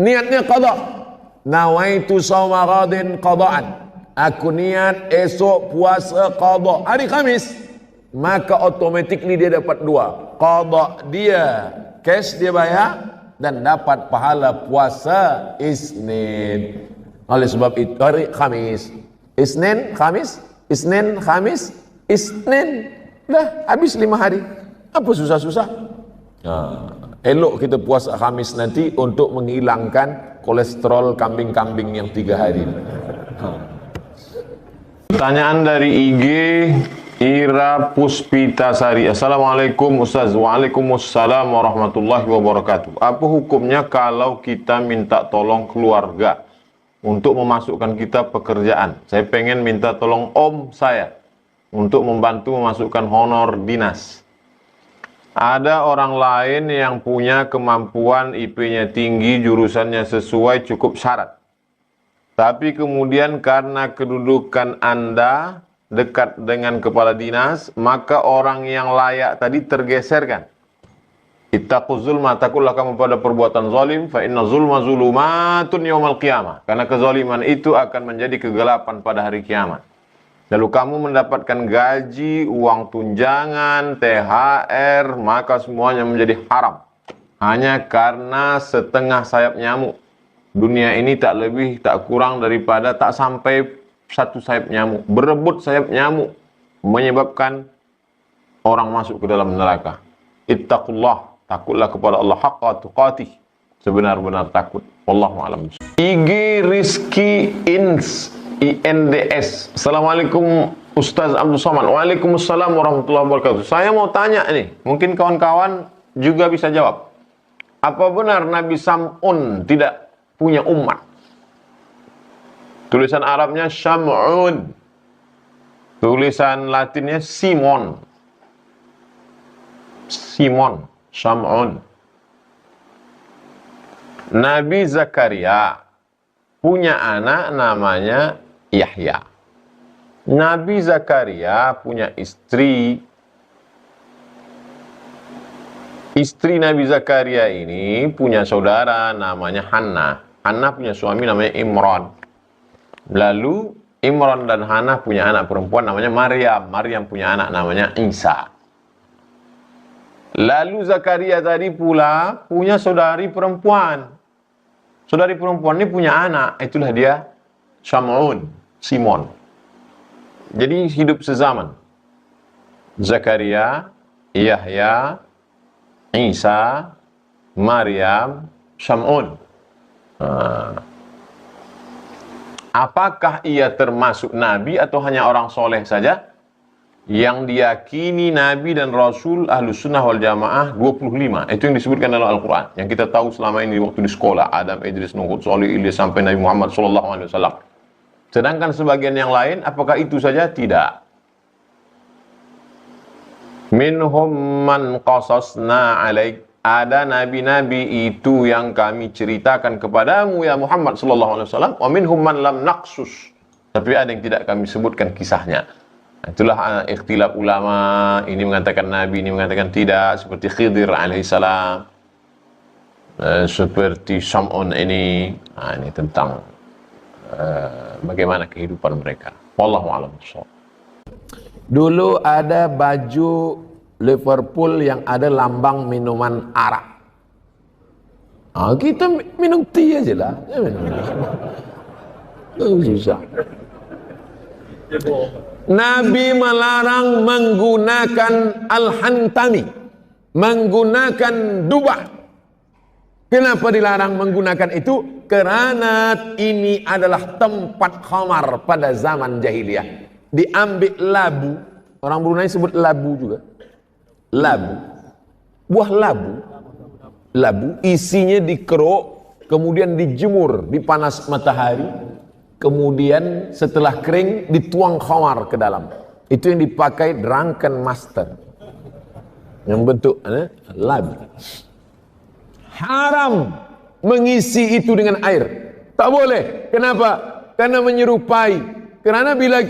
Niatnya qadha. Nawaitu shauma ghadin qadhaan. Aku niat esok puasa qadha hari Khamis. Maka automatically dia dapat 2. Qadha dia cash dia bayar dan dapat pahala puasa Isnin. Oleh sebab itu hari Khamis, Isnin, Khamis, Isnin, Khamis, Isnin, dah habis 5 hari. Apa susah-susah? Elok kita puasa Khamis nanti untuk menghilangkan kolesterol kambing-kambing yang 3 hari. Pertanyaan dari IG Ira Puspitasari. Assalamualaikum Ustaz. Waalaikumsalam warahmatullahi wabarakatuh. Apa hukumnya kalau kita minta tolong keluarga untuk memasukkan kita pekerjaan? Saya pengen minta tolong om saya untuk membantu memasukkan honor dinas. Ada orang lain yang punya kemampuan, IP-nya tinggi, jurusannya sesuai, cukup syarat. Tapi kemudian karena kedudukan Anda dekat dengan kepala dinas, maka orang yang layak tadi tergeserkan. Ittaqu zulma, takutlah kamu pada perbuatan zalim, fa inna zulma zulumatun yaumal qiyamah. Karena kezaliman itu akan menjadi kegelapan pada hari kiamat. Lalu kamu mendapatkan gaji, uang tunjangan, THR, maka semuanya menjadi haram. Hanya karena setengah sayap nyamuk. Dunia ini tak lebih tak kurang daripada tak sampai 1 sayap nyamuk, berebut sayap nyamuk, menyebabkan orang masuk ke dalam neraka. Ittaqullah, takutlah kepada Allah haqqa tuqatih, sebenar-benar takut. Wallahu a'lam. IG Rizky INDS. Assalamualaikum Ustaz Abdul Somad. Waalaikumsalam warahmatullahi wabarakatuh. Saya mau tanya nih, mungkin kawan-kawan juga bisa jawab. Apa benar Nabi Sam'un tidak punya umat? Tulisan Arabnya Syam'un. Tulisan Latinnya Simon. Simon, Syam'un. Nabi Zakaria punya anak namanya Yahya. Nabi Zakaria punya istri. Istri Nabi Zakaria ini punya saudara namanya Hannah. Hannah punya suami namanya Imran. Lalu Imran dan Hannah punya anak perempuan namanya Maryam. Maryam punya anak namanya Isa. Lalu Zakaria tadi pula punya saudari perempuan. Saudari perempuan ini punya anak. Itulah dia Syam'un, Simon. Jadi hidup sezaman. Zakaria, Yahya, Isa, Maryam, Syam'un. Apakah ia termasuk nabi atau hanya orang soleh saja? yang diyakini Nabi dan Rasul Ahlus Sunnah wal Jamaah 25. Itu yang disebutkan dalam Al-Quran. Yang kita tahu selama ini waktu di sekolah. Adam, Idris, Nuh, Hud, Salih, Ilyas sampai Nabi Muhammad SAW. Sedangkan sebagian yang lain, apakah itu saja? Tidak. Minhum man qasasna alaik. Ada nabi-nabi itu yang kami ceritakan kepadamu ya Muhammad sallallahu alaihi wasallam, wa minhum man lam naqsus. Tapi ada yang tidak kami sebutkan kisahnya. Itulah ikhtilaf ulama, ini mengatakan nabi, ini mengatakan tidak, seperti Khidir alaihissalam, seperti Sam'un ini. Ini tentang bagaimana kehidupan mereka. Wallahu a'lam bishawab. Dulu ada baju Liverpool yang ada lambang minuman arak. Kita minum teh aja lah. Susah. Nabi melarang menggunakan al-hantami, menggunakan dubah. Kenapa dilarang menggunakan itu? Karena ini adalah tempat khamar pada zaman jahiliyah. Diambil labu, orang Brunei sebut labu juga. Labu, buah labu isinya dikeruk, kemudian dijemur di panas matahari, kemudian setelah kering dituang khamar ke dalam. Itu yang dipakai drunken master, yang bentuk labu. Haram mengisi itu dengan air, tak boleh. Kenapa? Karena menyerupai. Karena bila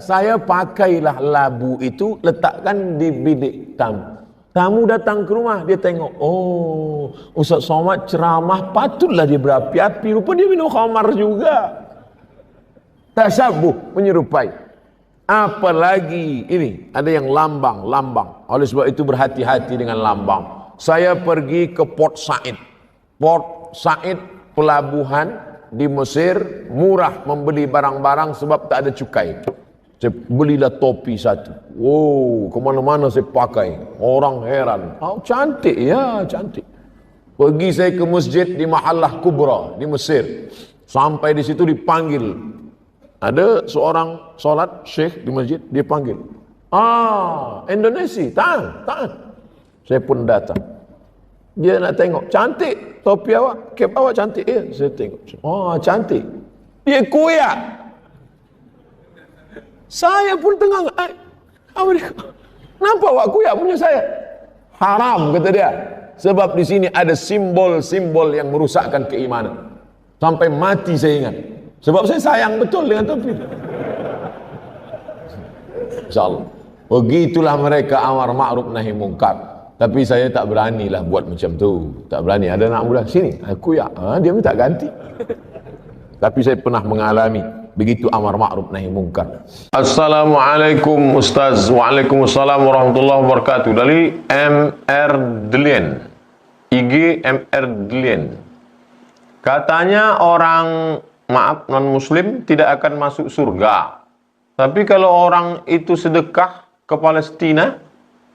saya pakailah labu itu, letakkan di bilik tamu. Tamu datang ke rumah, dia tengok, oh, Ustaz Somad ceramah, patutlah dia berapi-api, rupa dia minum khamar juga. Tasyabuh, menyerupai. Apalagi ini, ada yang lambang. Oleh sebab itu berhati-hati dengan lambang. Saya pergi ke Port Said. Port Said, pelabuhan di Mesir, murah membeli barang-barang sebab tak ada cukai. Saya belilah topi satu. Wow, kemana-mana saya pakai. Orang heran. Oh, cantik ya, cantik. Pergi saya ke masjid di Mahallah Kubra di Mesir. Sampai di situ dipanggil. Ada seorang solat syekh di masjid, dia panggil. Indonesia, tahan. Saya pun datang. Dia nak tengok, cantik topi awak, kep awak cantik. Saya tengok, cantik. Dia kuyak. Saya pun tengah, kenapa awak kuyak punya saya? Haram, kata dia. Sebab di sini ada simbol-simbol yang merusakkan keimanan. Sampai mati saya ingat. Sebab saya sayang betul dengan topi. InsyaAllah. Begitulah mereka amar ma'ruf nahi mungkar. Tapi saya tak beranilah buat macam tu. Tak berani. Ada anak muda, sini, aku ya. Dia minta ganti. Tapi saya pernah mengalami begitu amar ma'ruf nahi mungkar. Assalamualaikum Ustaz. Waalaikumsalam warahmatullahi wabarakatuh. Dari MR Delian. IG MR Delian. Katanya orang, maaf, non-muslim tidak akan masuk surga. Tapi kalau orang itu sedekah ke Palestina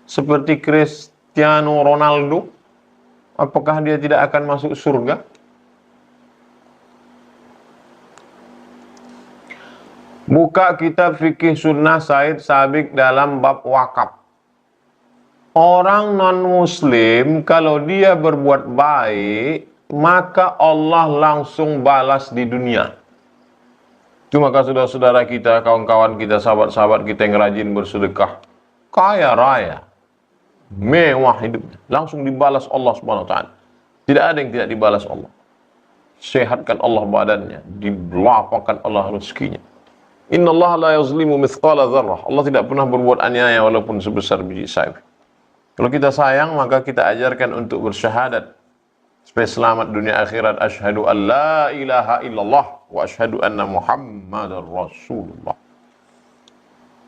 seperti Cristiano Ronaldo, apakah dia tidak akan masuk surga? Buka kitab fikih sunnah Said Sabiq dalam bab wakaf. Orang non-muslim kalau dia berbuat baik, maka Allah langsung balas di dunia. Cuma kalau saudara-saudara kita, kawan-kawan kita, sahabat-sahabat kita yang rajin bersedekah, kaya raya, mewah hidupnya, langsung dibalas Allah Subhanahu wa taala. Tidak ada yang tidak dibalas Allah. Sehatkan Allah badannya, dilapangkan Allah rezekinya. Innallaha la yuzlimu mithqala dzarrah. Allah tidak pernah berbuat aniaya walaupun sebesar biji sawi. Kalau kita sayang, maka kita ajarkan untuk bersyahadat supaya selamat dunia akhirat. Asyhadu an la ilaha illallah wa asyhadu anna Muhammadar Rasulullah.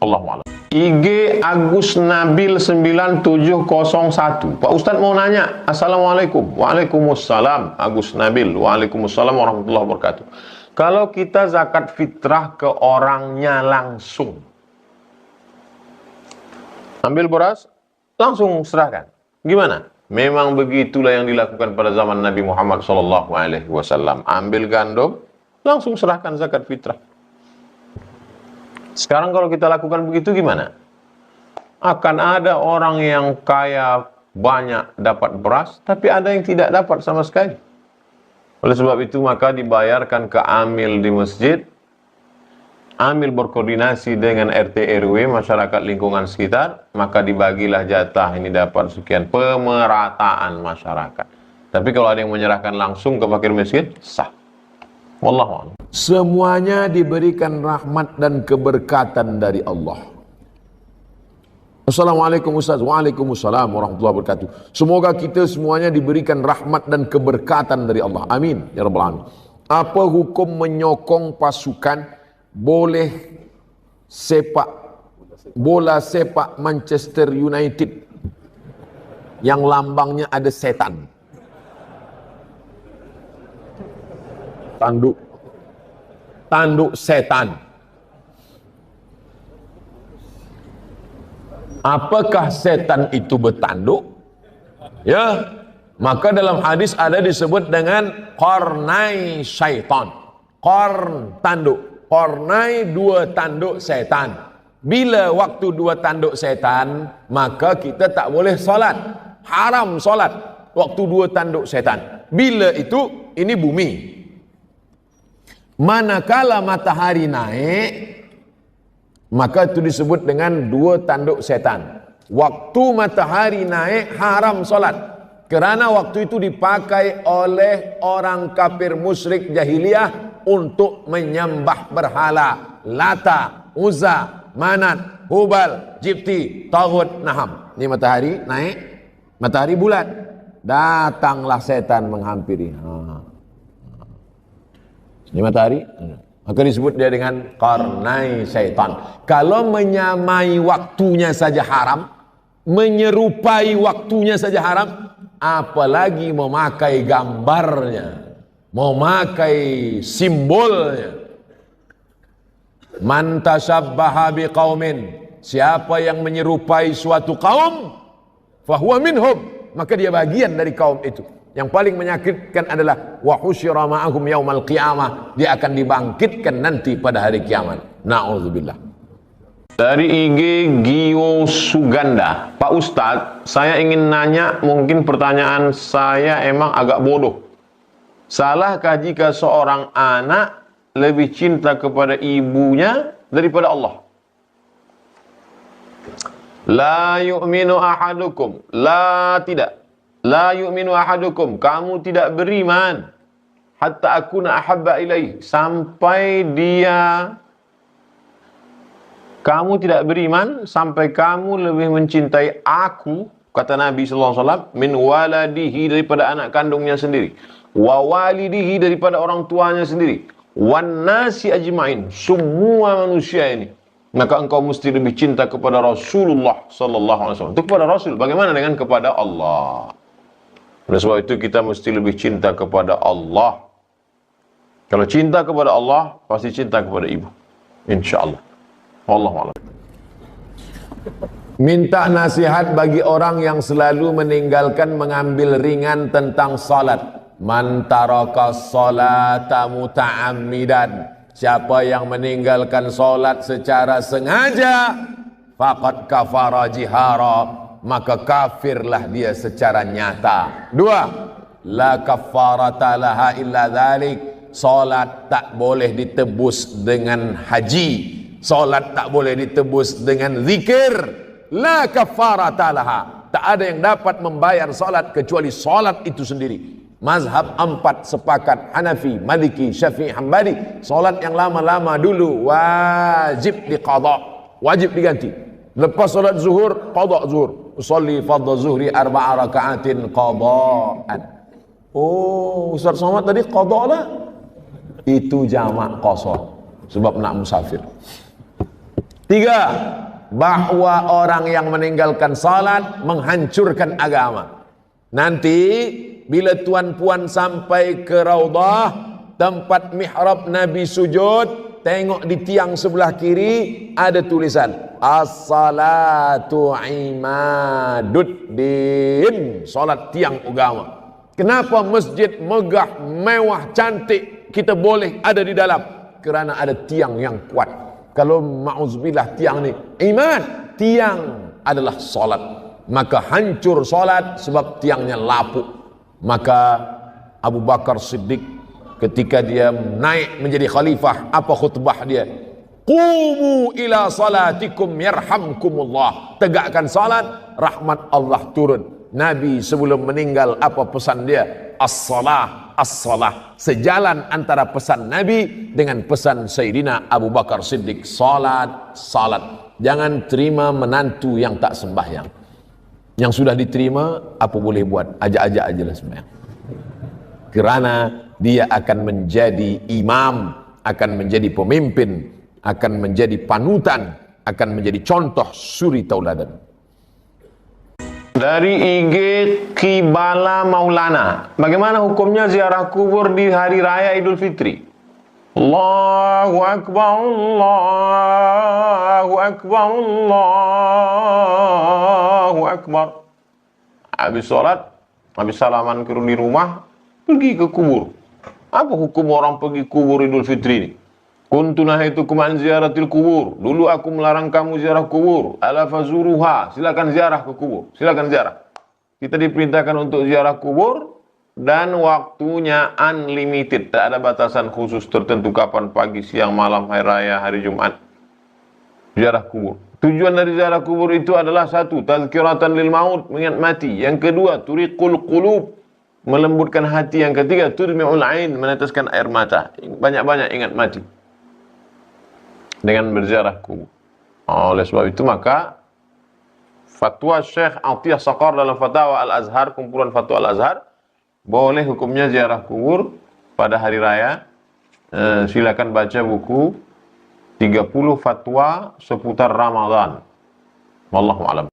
Allahu a'lam. IG Agus Nabil 9701. Pak Ustadz mau nanya. Assalamualaikum. Waalaikumsalam. Agus Nabil. Waalaikumsalam warahmatullahi wabarakatuh. Kalau kita zakat fitrah ke orangnya langsung, ambil beras, langsung serahkan. Gimana? Memang begitulah yang dilakukan pada zaman Nabi Muhammad SAW. Ambil gandum, langsung serahkan zakat fitrah. Sekarang kalau kita lakukan begitu gimana? akan ada orang yang kaya banyak dapat beras, tapi ada yang tidak dapat sama sekali. Oleh sebab itu maka dibayarkan ke amil di masjid. Amil berkoordinasi dengan RT RW, masyarakat lingkungan sekitar, maka dibagilah jatah, ini dapat sekian, pemerataan masyarakat. Tapi kalau ada yang menyerahkan langsung ke fakir miskin, sah. Wallahu a'lam. Semuanya diberikan rahmat dan keberkatan dari Allah. Assalamualaikum Ustaz. Waalaikumsalam warahmatullahi wabarakatuh. Semoga kita semuanya diberikan rahmat dan keberkatan dari Allah. Amin ya rabbal alamin. Apa hukum menyokong pasukan bola sepak Manchester United yang lambangnya ada setan? Tanduk setan. Apakah setan itu bertanduk? Ya, maka dalam hadis ada disebut dengan qarnai syaitan. Qarn tanduk. Qarnai dua tanduk setan. Bila waktu dua tanduk setan, maka kita tak boleh solat. Haram solat waktu dua tanduk setan. Bila itu, ini bumi. Manakala matahari naik, maka itu disebut dengan dua tanduk setan. Waktu matahari naik, haram solat. Kerana waktu itu dipakai oleh orang kafir musyrik jahiliyah untuk menyembah berhala Lata, Uzza, Manat, Hubal, Jibti, Taghut, Naham. Ini matahari naik, matahari bulat, datanglah setan menghampiri. Ini matahari, maka disebut dia dengan qarnai syaitan. Kalau menyamai waktunya saja haram, menyerupai waktunya saja haram, apalagi memakai gambarnya, memakai simbolnya. Man tashabbaha biqaumin, siapa yang menyerupai suatu kaum, fahuwa minhum, maka dia bagian dari kaum itu. Yang paling menyakitkan adalah wa husyira ma'ahum yaumal qiyamah, dia akan dibangkitkan nanti pada hari kiamat. Na'udzubillah. Dari IG Gio Suganda, Pak Ustadz, saya ingin nanya, mungkin pertanyaan saya emang agak bodoh. Salahkah jika seorang anak lebih cinta kepada ibunya daripada Allah? La yu'minu ahadukum, tidak. La yu'minu ahadukum, kamu tidak beriman hatta akuna ahabba ilaih, sampai kamu tidak beriman sampai kamu lebih mencintai aku, kata Nabi SAW, min waladihi, daripada anak kandungnya sendiri, wa walidihi, daripada orang tuanya sendiri, wan nasi ajmain, semua manusia ini. Maka engkau mesti lebih cinta kepada Rasulullah SAW. Itu kepada Rasul, bagaimana dengan kepada Allah? Oleh sebab itu kita mesti lebih cinta kepada Allah. Kalau cinta kepada Allah, pasti cinta kepada ibu, InsyaAllah. Wallahu a'lam. Minta nasihat bagi orang yang selalu meninggalkan mengambil ringan tentang salat. Man taraka salata muta'ammidan, siapa yang meninggalkan salat secara sengaja, faqad kafara jihara, maka kafirlah dia secara nyata. Dua, la kafarata laha illa dzalik, salat tak boleh ditebus dengan haji, salat tak boleh ditebus dengan zikir. La kafarata laha, tak ada yang dapat membayar salat kecuali salat itu sendiri. Mazhab 4 sepakat, Hanafi, Maliki, Syafi'i, Hambali, salat yang lama-lama dulu wajib diqadha, wajib diganti. Lepas salat zuhur, qadha zuhur. Usalli fardhu zuhri 4 raka'atin qadha'an. Oh, Ustaz Somad tadi qadha lah. Itu jamak qasar, sebab nak musafir. 3, bahwa orang yang meninggalkan salat menghancurkan agama. Nanti bila tuan-puan sampai ke Raudhah, tempat mihrab Nabi sujud, tengok di tiang sebelah kiri ada tulisan As-salatu imaduddin, salat tiang agama. Kenapa masjid megah, mewah, cantik, kita boleh ada di dalam? Kerana ada tiang yang kuat. Kalau ma'uzubillah tiang ni iman, tiang adalah salat. Maka hancur salat sebab tiangnya lapuk. Maka Abu Bakar Siddiq ketika dia naik menjadi khalifah, apa khutbah dia? Qumu ila salatikum yarhamkumullah. Tegakkan salat, rahmat Allah turun. Nabi sebelum meninggal apa pesan dia? As-salah, as-salah. Sejalan antara pesan Nabi dengan pesan Sayyidina Abu Bakar Siddiq. Salat, salat. Jangan terima menantu yang tak sembahyang. Yang sudah diterima, apa boleh buat? Ajak-ajak aja lah sembahyang. Kerana dia akan menjadi imam, akan menjadi pemimpin, akan menjadi panutan, akan menjadi contoh suri tauladan. Dari IG Kibala Maulana, bagaimana hukumnya ziarah kubur di hari raya Idul Fitri? Allahu Akbar, Allahu Akbar, Allahu Akbar. Habis sholat, habis salaman ke di rumah, pergi ke kubur. Apa hukum orang pergi kubur Idul Fitri ini? Kuntu nahaitukum an ziaratil kubur. Dulu aku melarang kamu ziarah kubur. Ala fazuruha. Silakan ziarah ke kubur. Silakan ziarah. Kita diperintahkan untuk ziarah kubur dan waktunya unlimited. Tak ada batasan khusus tertentu kapan, pagi, siang, malam, hari raya, hari Jumat. Ziarah kubur. Tujuan dari ziarah kubur itu adalah satu, tazkiratan lil maut, mengingat mati. Yang kedua, turiqul qulub, melembutkan hati. Yang ketiga, tudmi'ul ain, meneteskan air mata. Banyak-banyak ingat mati dengan berziarah kubur. Oleh sebab itu maka fatwa Syekh Atiyah Saqar dalam Fatwa Al-Azhar, kumpulan Fatwa Al-Azhar, boleh hukumnya ziarah kubur pada hari raya. Silakan baca buku 30 fatwa seputar Ramadan. Wallahu a'lam.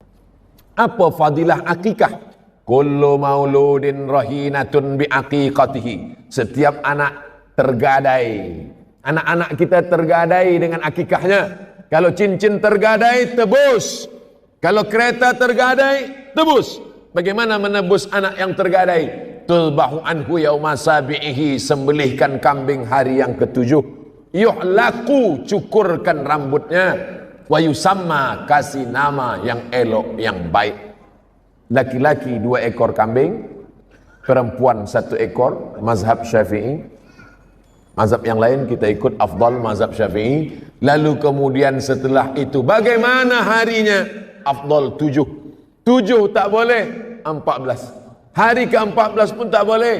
Apa fadilah akikah? Kullu mauludin rahinatun bi aqiqatihi. Setiap anak tergadai. Anak-anak kita tergadai dengan akikahnya. Kalau cincin tergadai, tebus. Kalau kereta tergadai, tebus. Bagaimana menebus anak yang tergadai? Tulbahu anhu yauma sabi'ihi, sembelihkan kambing hari yang ketujuh. Yuhlaku, cukurkan rambutnya. Wa yusamma, kasih nama yang elok, yang baik. Laki-laki 2 ekor kambing, perempuan 1 ekor, mazhab Syafi'i. Mazhab yang lain kita ikut afdal mazhab Syafi'i. Lalu kemudian setelah itu bagaimana harinya? Afdal 7. 7 tak boleh, 14. Hari ke-14 pun tak boleh,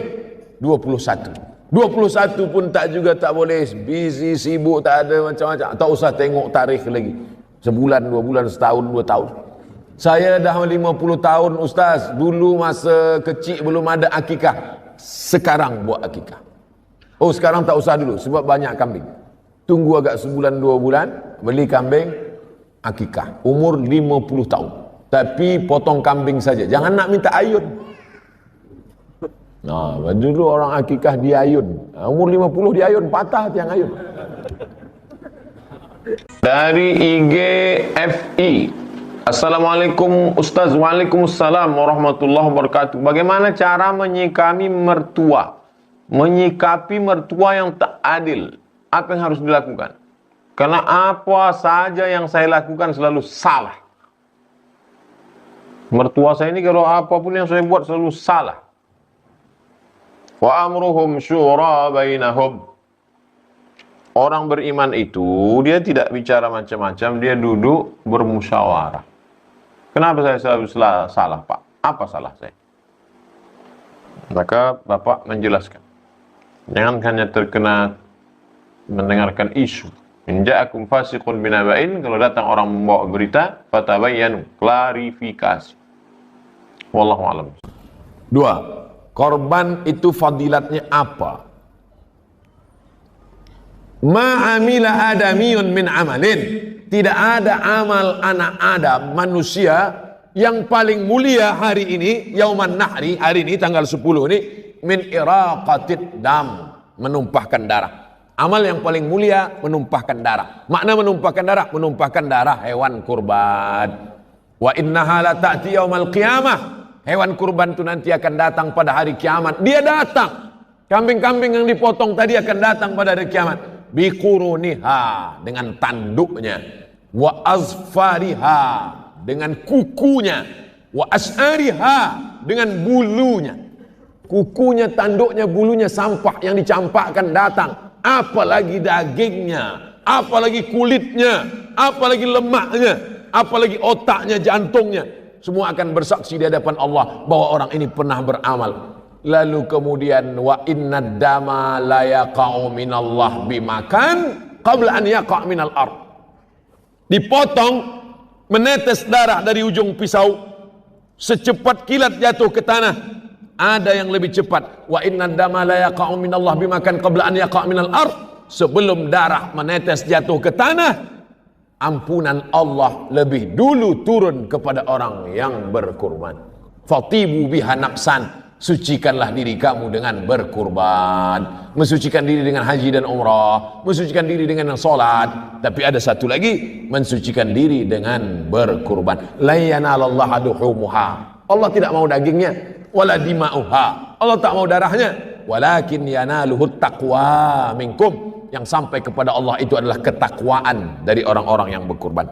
21. 21 pun tak juga tak boleh, busy, sibuk, tak ada macam-macam. Tak usah tengok tarikh lagi. Sebulan, 2 bulan, setahun, 2 tahun. Saya dah 50 tahun ustaz. Dulu masa kecil belum ada akikah. Sekarang buat akikah. Oh sekarang tak usah dulu sebab banyak kambing. Tunggu agak sebulan 2 bulan, beli kambing, akikah. Umur 50 tahun. Tapi potong kambing saja. Jangan nak minta ayun. Nah, dulu orang akikah diayun. Umur 50 diayun, patah tiang ayun. Dari IG FI. Assalamualaikum Ustaz. Waalaikumsalam warahmatullahi wabarakatuh. Bagaimana cara menyikapi mertua? Menyikapi mertua yang tak adil. Apa yang harus dilakukan? Karena apa saja yang saya lakukan selalu salah. Mertua saya ini kalau apapun yang saya buat selalu salah. Wa amruhum syura bainahum. Orang beriman itu dia tidak bicara macam-macam, dia duduk bermusyawarah. Kenapa saya selalu salah, Pak? Apa salah saya? Maka Bapak menjelaskan. Jangan hanya terkena mendengarkan isu. In ja'akum fasiqun binaba'in, kalau datang orang membawa berita, fatabayyanu, klarifikasi. Wallahu a'lam. 2. Korban itu fadilatnya apa? Ma'amila adamiyun min amalin. Tidak ada amal anak Adam, manusia, yang paling mulia hari ini, Yauman Nahri, hari ini tanggal 10 ini, min iraqatid dam, menumpahkan darah. Amal yang paling mulia menumpahkan darah. Makna menumpahkan darah, menumpahkan darah hewan kurban. Wa innaha la ta'ti yaumal qiyamah. Hewan kurban itu nanti akan datang pada hari kiamat. Dia datang. Kambing-kambing yang dipotong tadi akan datang pada hari kiamat. Biquruniha, dengan tanduknya. Wa azfariha, dengan kukunya, wa as'ariha dengan bulunya. Kukunya, tanduknya, bulunya sampah yang dicampakkan datang, apalagi dagingnya, apalagi kulitnya, apalagi lemaknya, apalagi otaknya, jantungnya, semua akan bersaksi di hadapan Allah bahwa orang ini pernah beramal. Lalu kemudian wa inna dama la yaqa'u minallah bimakan qabla an yaqa' minal ard. Dipotong, menetes darah dari ujung pisau, secepat kilat jatuh ke tanah. Ada yang lebih cepat. Wa inna dama la yaqa'u minallah bimakan qabla an yaqa' minal ard. Sebelum darah menetes jatuh ke tanah, ampunan Allah lebih dulu turun kepada orang yang berkurban. Fatibu biha nafsan, sucikanlah diri kamu dengan berkurban. Mensucikan diri dengan haji dan umrah, mensucikan diri dengan salat. Tapi ada satu lagi, mensucikan diri dengan berkurban. La yanalallaha duhumuha, Allah tidak mau dagingnya, wala dima'uha, Allah tak mau darahnya, walakin yanaluhut taqwa minkum. Yang sampai kepada Allah itu adalah ketakwaan dari orang-orang yang berkurban.